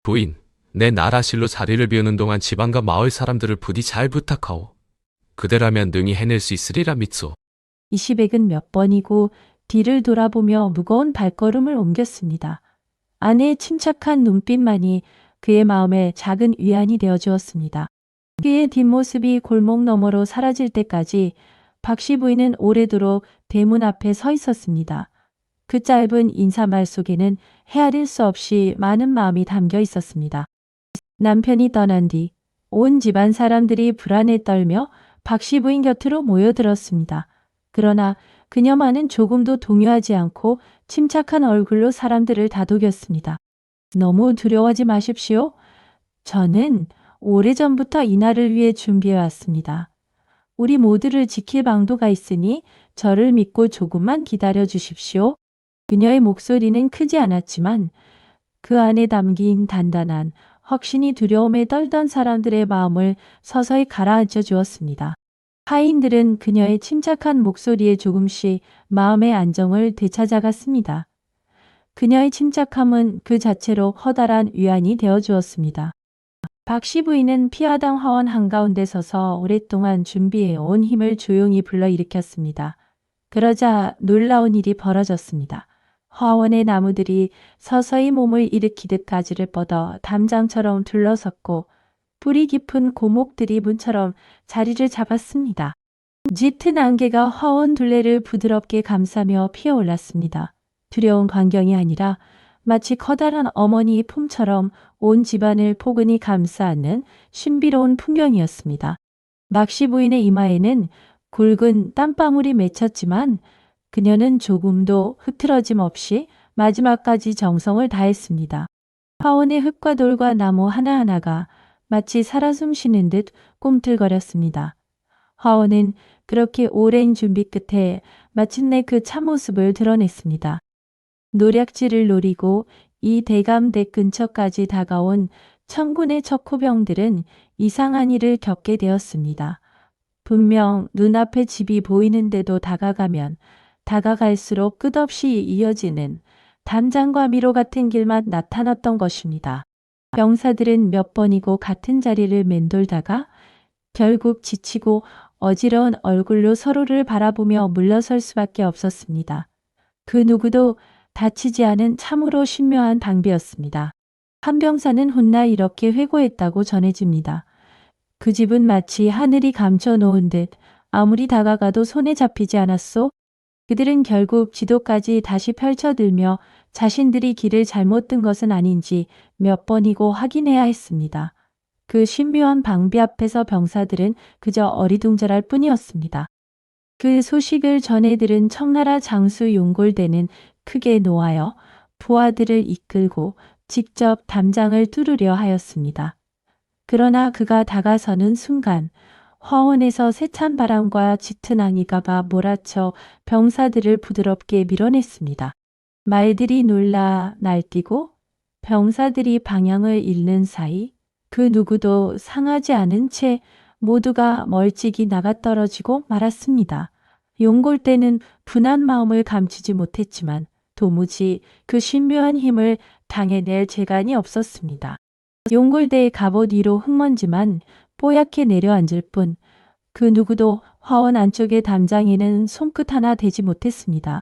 부인, 내 나라실로 자리를 비우는 동안 지방과 마을 사람들을 부디 잘 부탁하오. 그대라면 능히 해낼 수 있으리라 믿소. 이시백은 몇 번이고 뒤를 돌아보며 무거운 발걸음을 옮겼습니다. 아내의 침착한 눈빛만이 그의 마음에 작은 위안이 되어 주었습니다. 그의 뒷모습이 골목 너머로 사라질 때까지 박씨 부인은 오래도록 대문 앞에 서 있었습니다. 그 짧은 인사말 속에는 헤아릴 수 없이 많은 마음이 담겨 있었습니다. 남편이 떠난 뒤 온 집안 사람들이 불안에 떨며 박씨 부인 곁으로 모여들었습니다. 그러나 그녀만은 조금도 동요하지 않고 침착한 얼굴로 사람들을 다독였습니다. 너무 두려워하지 마십시오. 저는 오래전부터 이날을 위해 준비해 왔습니다. 우리 모두를 지킬 방도가 있으니 저를 믿고 조금만 기다려 주십시오. 그녀의 목소리는 크지 않았지만 그 안에 담긴 단단한 확신이 두려움에 떨던 사람들의 마음을 서서히 가라앉혀 주었습니다. 하인들은 그녀의 침착한 목소리에 조금씩 마음의 안정을 되찾아갔습니다. 그녀의 침착함은 그 자체로 커다란 위안이 되어 주었습니다. 박씨 부인은 피하당 화원 한가운데 서서 오랫동안 준비해온 힘을 조용히 불러일으켰습니다. 그러자 놀라운 일이 벌어졌습니다. 화원의 나무들이 서서히 몸을 일으키듯 가지를 뻗어 담장처럼 둘러섰고 뿌리 깊은 고목들이 문처럼 자리를 잡았습니다. 짙은 안개가 화원 둘레를 부드럽게 감싸며 피어올랐습니다. 두려운 광경이 아니라 마치 커다란 어머니의 품처럼 온 집안을 포근히 감싸 안는 신비로운 풍경이었습니다. 막시 부인의 이마에는 굵은 땀방울이 맺혔지만 그녀는 조금도 흐트러짐 없이 마지막까지 정성을 다했습니다. 화원의 흙과 돌과 나무 하나하나가 마치 살아 숨쉬는 듯 꿈틀거렸습니다. 화원은 그렇게 오랜 준비 끝에 마침내 그 참모습을 드러냈습니다. 노략질을 노리고 이 대감댁 근처까지 다가온 천군의 척호병들은 이상한 일을 겪게 되었습니다. 분명 눈앞에 집이 보이는데도 다가가면 다가갈수록 끝없이 이어지는 담장과 미로 같은 길만 나타났던 것입니다. 병사들은 몇 번이고 같은 자리를 맴돌다가 결국 지치고 어지러운 얼굴로 서로를 바라보며 물러설 수밖에 없었습니다. 그 누구도 다치지 않은 참으로 신묘한 방비였습니다. 한 병사는 훗날 이렇게 회고했다고 전해집니다. 그 집은 마치 하늘이 감춰놓은 듯 아무리 다가가도 손에 잡히지 않았소. 그들은 결국 지도까지 다시 펼쳐들며 자신들이 길을 잘못 든 것은 아닌지 몇 번이고 확인해야 했습니다. 그 신묘한 방비 앞에서 병사들은 그저 어리둥절할 뿐이었습니다. 그 소식을 전해 들은 청나라 장수 용골대는 크게 노하여 부하들을 이끌고 직접 담장을 뚫으려 하였습니다. 그러나 그가 다가서는 순간 화원에서 세찬 바람과 짙은 앙이가 몰아쳐 병사들을 부드럽게 밀어냈습니다. 말들이 놀라 날뛰고 병사들이 방향을 잃는 사이 그 누구도 상하지 않은 채 모두가 멀찍이 나가떨어지고 말았습니다. 용골대는 분한 마음을 감추지 못했지만 도무지 그 신묘한 힘을 당해낼 재간이 없었습니다. 용골대의 갑옷 위로 흙먼지만 뽀얗게 내려앉을 뿐 그 누구도 화원 안쪽의 담장에는 손끝 하나 대지 못했습니다.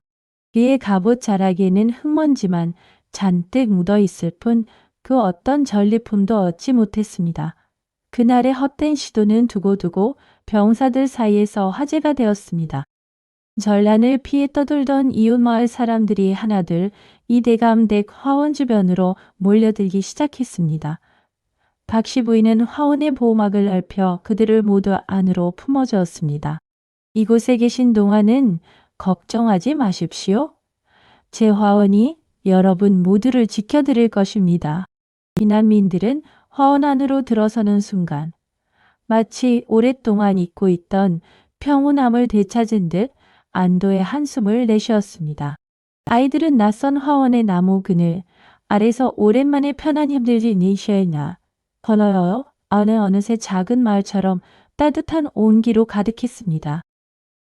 그의 갑옷 자락에는 흙먼지만 잔뜩 묻어 있을 뿐 그 어떤 전리품도 얻지 못했습니다. 그날의 헛된 시도는 두고두고 병사들 사이에서 화제가 되었습니다. 전란을 피해 떠돌던 이웃마을 사람들이 하나둘 이 대감댁 화원 주변으로 몰려들기 시작했습니다. 박씨 부인은 화원의 보호막을 넓혀 그들을 모두 안으로 품어주었습니다. 이곳에 계신 동안은 걱정하지 마십시오. 제 화원이 여러분 모두를 지켜드릴 것입니다.避난민들은 화원 안으로 들어서는 순간 마치 오랫동안 잊고 있던 평온함을 되찾은 듯 안도의 한숨을 내쉬었습니다. 아이들은 낯선 화원의 나무 그늘 아래서 오랜만에 편한 힘들지 니셔나 걸어요. 어느새 작은 마을처럼 따뜻한 온기로 가득했습니다.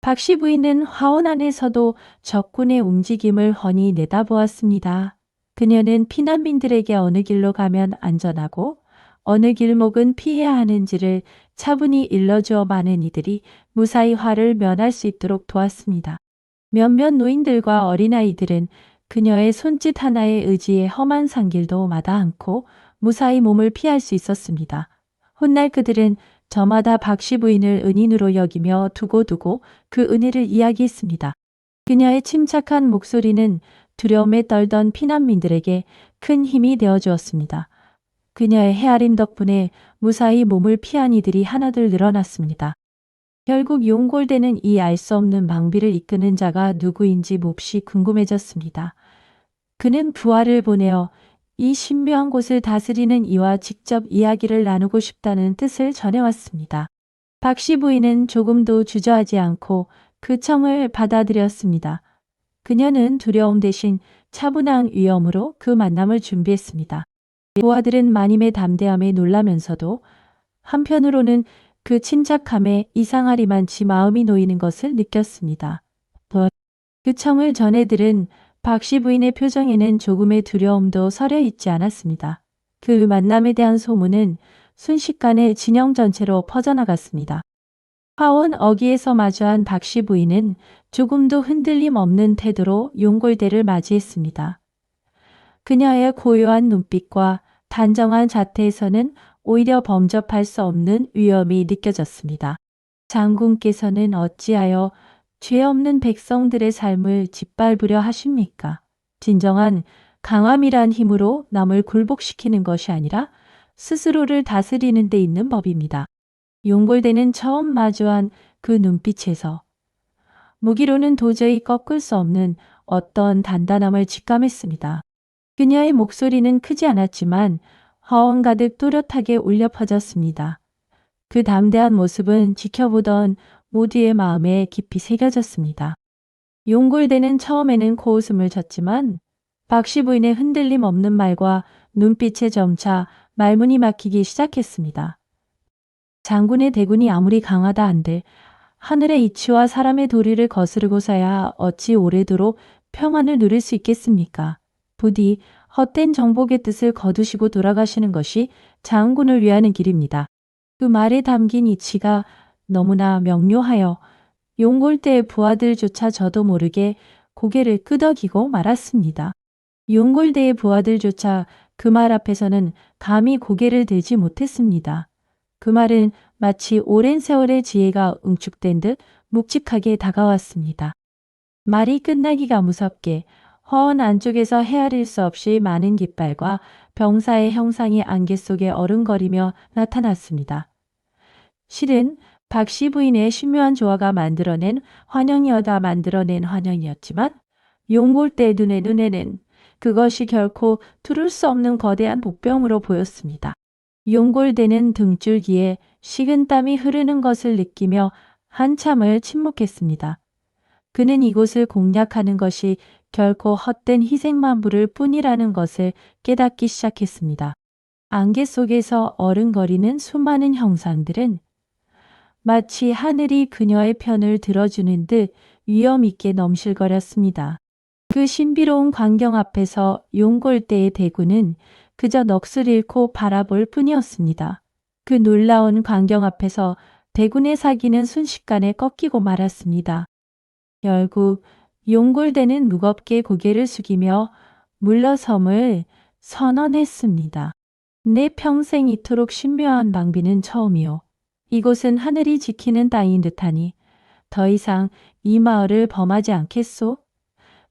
박씨 부인은 화원 안에서도 적군의 움직임을 훤히 내다보았습니다. 그녀는 피난민들에게 어느 길로 가면 안전하고 어느 길목은 피해야 하는지를 차분히 일러주어 많은 이들이 무사히 화를 면할 수 있도록 도왔습니다. 몇몇 노인들과 어린아이들은 그녀의 손짓 하나에 의지해 험한 산길도 마다 않고 무사히 몸을 피할 수 있었습니다. 훗날 그들은 저마다 박씨 부인을 은인으로 여기며 두고두고 그 은혜를 이야기했습니다. 그녀의 침착한 목소리는 두려움에 떨던 피난민들에게 큰 힘이 되어 주었습니다. 그녀의 헤아림 덕분에 무사히 몸을 피한 이들이 하나둘 늘어났습니다. 결국 용골대는 이 알 수 없는 망비를 이끄는 자가 누구인지 몹시 궁금해졌습니다. 그는 부하를 보내어 이 신묘한 곳을 다스리는 이와 직접 이야기를 나누고 싶다는 뜻을 전해왔습니다. 박씨 부인은 조금도 주저하지 않고 그 청을 받아들였습니다. 그녀는 두려움 대신 차분한 위엄으로 그 만남을 준비했습니다. 부하들은 마님의 담대함에 놀라면서도 한편으로는 그 침착함에 이상하리만치 마음이 놓이는 것을 느꼈습니다. 그 청을 전해들은 박씨 부인의 표정에는 조금의 두려움도 서려 있지 않았습니다. 그 만남에 대한 소문은 순식간에 진영 전체로 퍼져나갔습니다. 화원 어귀에서 마주한 박씨 부인은 조금도 흔들림 없는 태도로 용골대를 맞이했습니다. 그녀의 고요한 눈빛과 단정한 자태에서는 오히려 범접할 수 없는 위엄이 느껴졌습니다. 장군께서는 어찌하여 죄 없는 백성들의 삶을 짓밟으려 하십니까? 진정한 강함이란 힘으로 남을 굴복시키는 것이 아니라 스스로를 다스리는 데 있는 법입니다. 용골대는 처음 마주한 그 눈빛에서 무기로는 도저히 꺾을 수 없는 어떤 단단함을 직감했습니다. 그녀의 목소리는 크지 않았지만 허언 가득 또렷하게 울려 퍼졌습니다. 그 담대한 모습은 지켜보던 모두의 마음에 깊이 새겨졌습니다. 용골대는 처음에는 코웃음을 쳤지만 박씨 부인의 흔들림 없는 말과 눈빛에 점차 말문이 막히기 시작했습니다. 장군의 대군이 아무리 강하다 한들 하늘의 이치와 사람의 도리를 거스르고서야 어찌 오래도록 평안을 누릴 수 있겠습니까? 부디 헛된 정복의 뜻을 거두시고 돌아가시는 것이 장군을 위하는 길입니다. 그 말에 담긴 이치가 너무나 명료하여 용골대의 부하들조차 저도 모르게 고개를 끄덕이고 말았습니다. 용골대의 부하들조차 그 말 앞에서는 감히 고개를 들지 못했습니다. 그 말은 마치 오랜 세월의 지혜가 응축된 듯 묵직하게 다가왔습니다. 말이 끝나기가 무섭게 허언 안쪽에서 헤아릴 수 없이 많은 깃발과 병사의 형상이 안개 속에 어른거리며 나타났습니다. 실은 박씨 부인의 신묘한 조화가 만들어낸 환영이었지만 용골대 눈에는 그것이 결코 두를 수 없는 거대한 복병으로 보였습니다. 용골대는 등줄기에 식은땀이 흐르는 것을 느끼며 한참을 침묵했습니다. 그는 이곳을 공략하는 것이 결코 헛된 희생만 부를 뿐이라는 것을 깨닫기 시작했습니다. 안개 속에서 어른거리는 수많은 형상들은 마치 하늘이 그녀의 편을 들어주는 듯 위엄 있게 넘실거렸습니다. 그 신비로운 광경 앞에서 용골대의 대군은 그저 넋을 잃고 바라볼 뿐이었습니다. 그 놀라운 광경 앞에서 대군의 사기는 순식간에 꺾이고 말았습니다. 결국 용골대는 무겁게 고개를 숙이며 물러섬을 선언했습니다. 내 평생 이토록 신묘한 방비는 처음이오. 이곳은 하늘이 지키는 땅인 듯하니 더 이상 이 마을을 범하지 않겠소?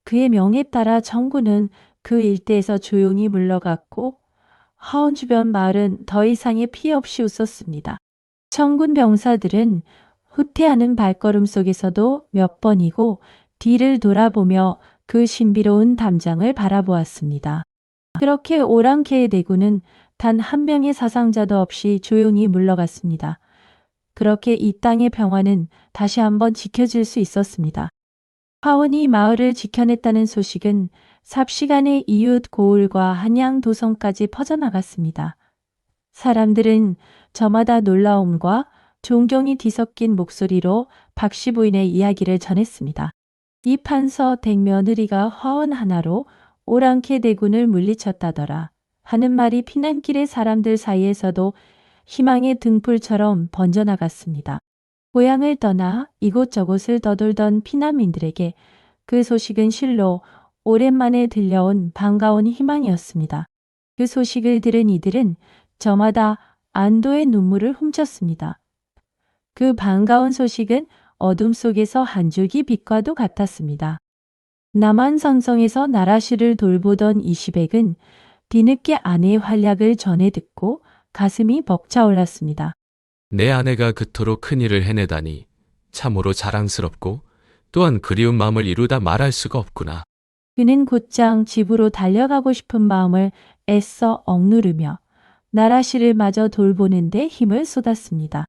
그의 명에 따라 정군은 그 일대에서 조용히 물러갔고 하원 주변 마을은 더 이상의 피해 없이 웃었습니다. 청군 병사들은 후퇴하는 발걸음 속에서도 몇 번이고 뒤를 돌아보며 그 신비로운 담장을 바라보았습니다. 그렇게 오랑캐의 대군은 단 한 명의 사상자도 없이 조용히 물러갔습니다. 그렇게 이 땅의 평화는 다시 한번 지켜질 수 있었습니다. 화원이 마을을 지켜냈다는 소식은 삽시간에 이웃 고을과 한양 도성까지 퍼져나갔습니다. 사람들은 저마다 놀라움과 존경이 뒤섞인 목소리로 박씨 부인의 이야기를 전했습니다. 이 판서 댁며느리가 화원 하나로 오랑캐 대군을 물리쳤다더라 하는 말이 피난길의 사람들 사이에서도 희망의 등불처럼 번져나갔습니다. 고향을 떠나 이곳저곳을 떠돌던 피난민들에게 그 소식은 실로 오랜만에 들려온 반가운 희망이었습니다. 그 소식을 들은 이들은 저마다 안도의 눈물을 훔쳤습니다. 그 반가운 소식은 어둠 속에서 한 줄기 빛과도 같았습니다. 남한산성에서 나라시를 돌보던 이시백은 뒤늦게 아내의 활약을 전해 듣고 가슴이 벅차올랐습니다. 내 아내가 그토록 큰 일을 해내다니 참으로 자랑스럽고 또한 그리운 마음을 이루다 말할 수가 없구나. 그는 곧장 집으로 달려가고 싶은 마음을 애써 억누르며 나라시를 마저 돌보는데 힘을 쏟았습니다.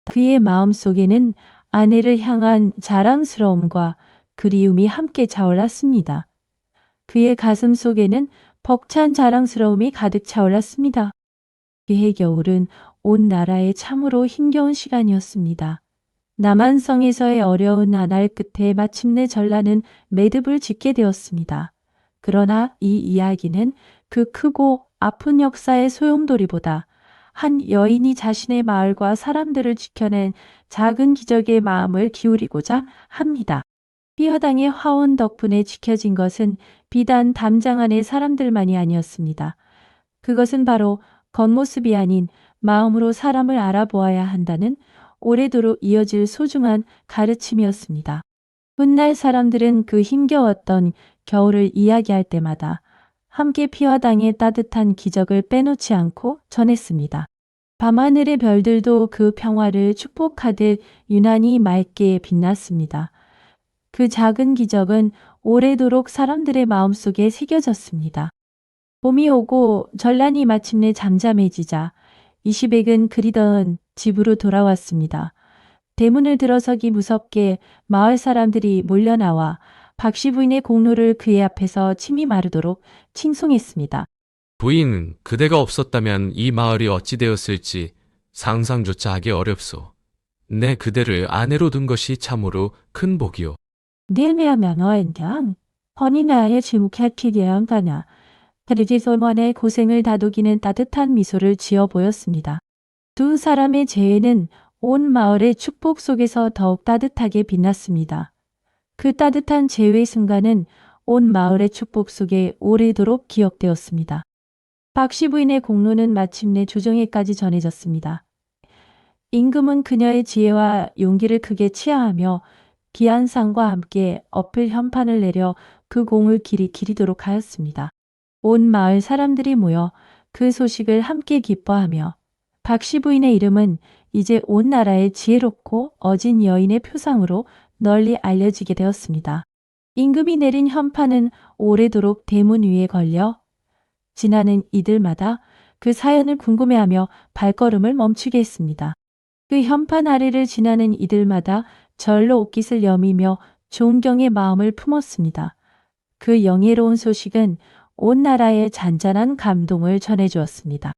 그의 마음 속에는 아내를 향한 자랑스러움과 그리움이 함께 차올랐습니다. 그의 가슴 속에는 벅찬 자랑스러움이 가득 차올랐습니다. 그해 겨울은 온 나라에 참으로 힘겨운 시간이었습니다. 남한성에서의 어려운 나날 끝에 마침내 전라는 매듭을 짓게 되었습니다. 그러나 이 이야기는 그 크고 아픈 역사의 소용돌이보다 한 여인이 자신의 마을과 사람들을 지켜낸 작은 기적의 마음을 기울이고자 합니다. 피허당의 화원 덕분에 지켜진 것은 비단 담장 안의 사람들만이 아니었습니다. 그것은 바로 겉모습이 아닌 마음으로 사람을 알아보아야 한다는 오래도록 이어질 소중한 가르침이었습니다. 훗날 사람들은 그 힘겨웠던 겨울을 이야기할 때마다 함께 피와당의 따뜻한 기적을 빼놓지 않고 전했습니다. 밤하늘의 별들도 그 평화를 축복하듯 유난히 맑게 빛났습니다. 그 작은 기적은 오래도록 사람들의 마음속에 새겨졌습니다. 봄이 오고 전란이 마침내 잠잠해지자 이시백은 그리던 집으로 돌아왔습니다. 대문을 들어서기 무섭게 마을 사람들이 몰려나와 박씨 부인의 공로를 그의 앞에서 침이 마르도록 칭송했습니다. 부인, 그대가 없었다면 이 마을이 어찌 되었을지 상상조차 하기 어렵소. 내 그대를 아내로 둔 것이 참으로 큰 복이오. 내매하면 어엔장 허니나의 지묵해키게한 가냐 그리지소만의 고생을 다독이는 따뜻한 미소를 지어 보였습니다. 두 사람의 재회는 온 마을의 축복 속에서 더욱 따뜻하게 빛났습니다. 그 따뜻한 재회 순간은 온 마을의 축복 속에 오래도록 기억되었습니다. 박씨 부인의 공로는 마침내 조정에까지 전해졌습니다. 임금은 그녀의 지혜와 용기를 크게 치하하며 귀한 상과 함께 엎을 현판을 내려 그 공을 길이 기리도록 하였습니다. 온 마을 사람들이 모여 그 소식을 함께 기뻐하며 박씨 부인의 이름은 이제 온 나라의 지혜롭고 어진 여인의 표상으로 널리 알려지게 되었습니다. 임금이 내린 현판은 오래도록 대문 위에 걸려 지나는 이들마다 그 사연을 궁금해하며 발걸음을 멈추게 했습니다. 그 현판 아래를 지나는 이들마다 절로 옷깃을 여미며 존경의 마음을 품었습니다. 그 영예로운 소식은 온 나라에 잔잔한 감동을 전해주었습니다.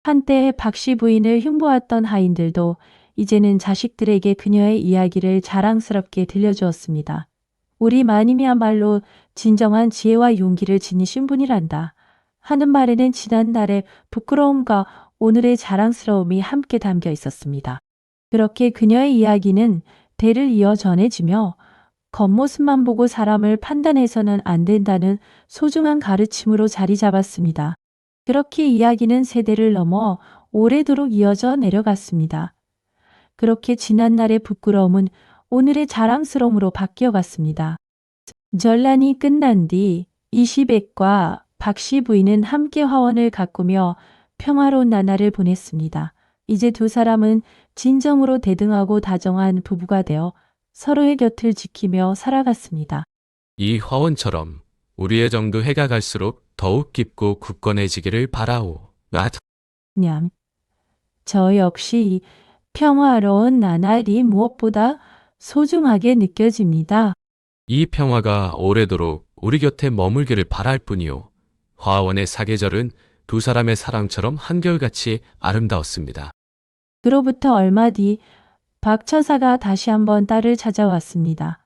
한때 박씨 부인을 흉보았던 하인들도 이제는 자식들에게 그녀의 이야기를 자랑스럽게 들려주었습니다. 우리 마님이야말로 진정한 지혜와 용기를 지니신 분이란다 하는 말에는 지난날의 부끄러움과 오늘의 자랑스러움이 함께 담겨 있었습니다. 그렇게 그녀의 이야기는 대를 이어 전해지며 겉모습만 보고 사람을 판단해서는 안 된다는 소중한 가르침으로 자리 잡았습니다. 그렇게 이야기는 세대를 넘어 오래도록 이어져 내려갔습니다. 그렇게 지난날의 부끄러움은 오늘의 자랑스러움으로 바뀌어갔습니다. 전란이 끝난 뒤 이시백과 박씨 부인은 함께 화원을 가꾸며 평화로운 나날을 보냈습니다. 이제 두 사람은 진정으로 대등하고 다정한 부부가 되어 서로의 곁을 지키며 살아갔습니다. 이 화원처럼 우리의 정도 해가 갈수록 더욱 깊고 굳건해지기를 바라오. 냠. 저 역시 평화로운 나날이 무엇보다 소중하게 느껴집니다. 이 평화가 오래도록 우리 곁에 머물기를 바랄 뿐이요. 화원의 사계절은 두 사람의 사랑처럼 한결같이 아름다웠습니다. 그로부터 얼마 뒤 박처사가 다시 한번 딸을 찾아왔습니다.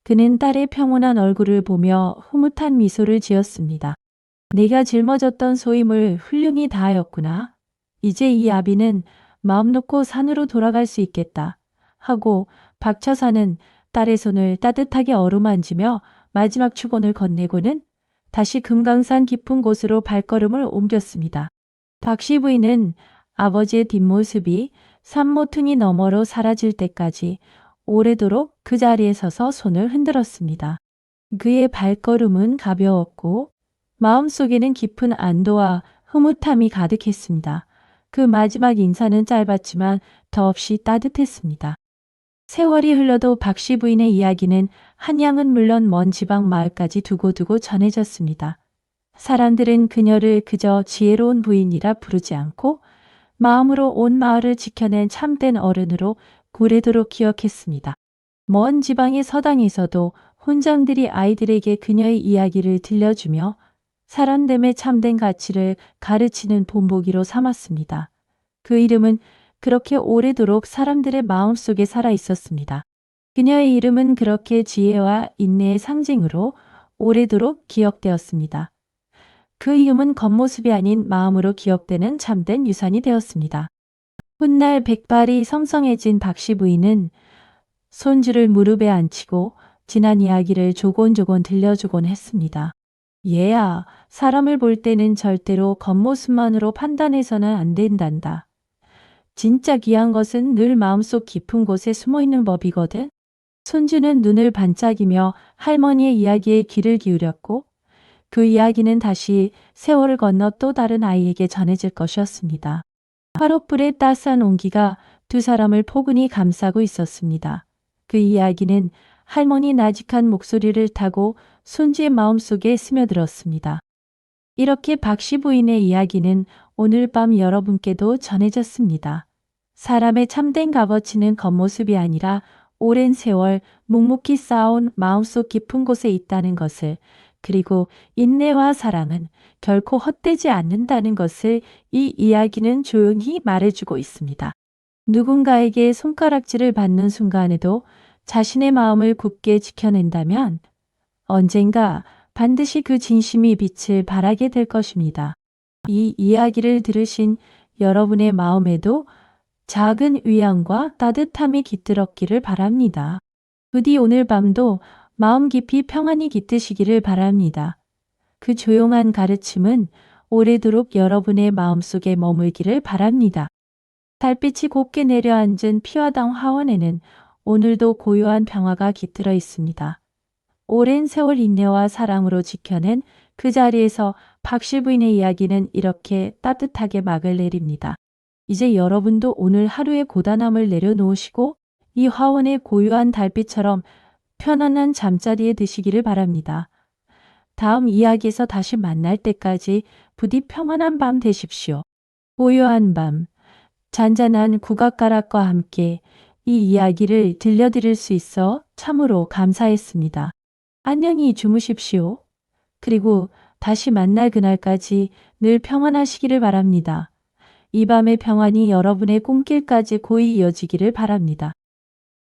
그는 딸의 평온한 얼굴을 보며 흐뭇한 미소를 지었습니다. 내가 짊어졌던 소임을 훌륭히 다하였구나. 이제 이 아비는 마음 놓고 산으로 돌아갈 수 있겠다. 하고 박처사는 딸의 손을 따뜻하게 어루만지며 마지막 축원을 건네고는 다시 금강산 깊은 곳으로 발걸음을 옮겼습니다. 박씨 부인은 아버지의 뒷모습이 산모퉁이 너머로 사라질 때까지 오래도록 그 자리에 서서 손을 흔들었습니다. 그의 발걸음은 가벼웠고 마음속에는 깊은 안도와 흐뭇함이 가득했습니다. 그 마지막 인사는 짧았지만 더없이 따뜻했습니다. 세월이 흘러도 박씨 부인의 이야기는 한양은 물론 먼 지방 마을까지 두고두고 전해졌습니다. 사람들은 그녀를 그저 지혜로운 부인이라 부르지 않고 마음으로 온 마을을 지켜낸 참된 어른으로 오래도록 기억했습니다. 먼 지방의 서당에서도 혼장들이 아이들에게 그녀의 이야기를 들려주며 사람됨의 참된 가치를 가르치는 본보기로 삼았습니다. 그 이름은 그렇게 오래도록 사람들의 마음속에 살아 있었습니다. 그녀의 이름은 그렇게 지혜와 인내의 상징으로 오래도록 기억되었습니다. 그 이름은 겉모습이 아닌 마음으로 기억되는 참된 유산이 되었습니다. 훗날 백발이 성성해진 박씨 부인은 손주를 무릎에 앉히고 지난 이야기를 조곤조곤 들려주곤 했습니다. 얘야, 사람을 볼 때는 절대로 겉모습만으로 판단해서는 안 된단다. 진짜 귀한 것은 늘 마음속 깊은 곳에 숨어 있는 법이거든. 손주는 눈을 반짝이며 할머니의 이야기에 귀를 기울였고 그 이야기는 다시 세월을 건너 또 다른 아이에게 전해질 것이었습니다. 화롯불의 따스한 온기가 두 사람을 포근히 감싸고 있었습니다. 그 이야기는 할머니 나직한 목소리를 타고 손주의 마음속에 스며들었습니다. 이렇게 박씨 부인의 이야기는 오늘 밤 여러분께도 전해졌습니다. 사람의 참된 값어치는 겉모습이 아니라 오랜 세월 묵묵히 쌓아온 마음속 깊은 곳에 있다는 것을, 그리고 인내와 사랑은 결코 헛되지 않는다는 것을 이 이야기는 조용히 말해주고 있습니다. 누군가에게 손가락질을 받는 순간에도 자신의 마음을 굳게 지켜낸다면 언젠가 반드시 그 진심이 빛을 발하게 될 것입니다. 이 이야기를 들으신 여러분의 마음에도 작은 위안과 따뜻함이 깃들었기를 바랍니다. 부디 오늘 밤도 마음 깊이 평안히 깃드시기를 바랍니다. 그 조용한 가르침은 오래도록 여러분의 마음속에 머물기를 바랍니다. 달빛이 곱게 내려앉은 피화당 화원에는 오늘도 고요한 평화가 깃들어 있습니다. 오랜 세월 인내와 사랑으로 지켜낸 그 자리에서 박씨 부인의 이야기는 이렇게 따뜻하게 막을 내립니다. 이제 여러분도 오늘 하루의 고단함을 내려놓으시고 이 화원의 고요한 달빛처럼 편안한 잠자리에 드시기를 바랍니다. 다음 이야기에서 다시 만날 때까지 부디 평안한 밤 되십시오. 고요한 밤, 잔잔한 국악가락과 함께 이 이야기를 들려드릴 수 있어 참으로 감사했습니다. 안녕히 주무십시오. 그리고 다시 만날 그날까지 늘 평안하시기를 바랍니다. 이 밤의 평안이 여러분의 꿈길까지 고이 이어지기를 바랍니다.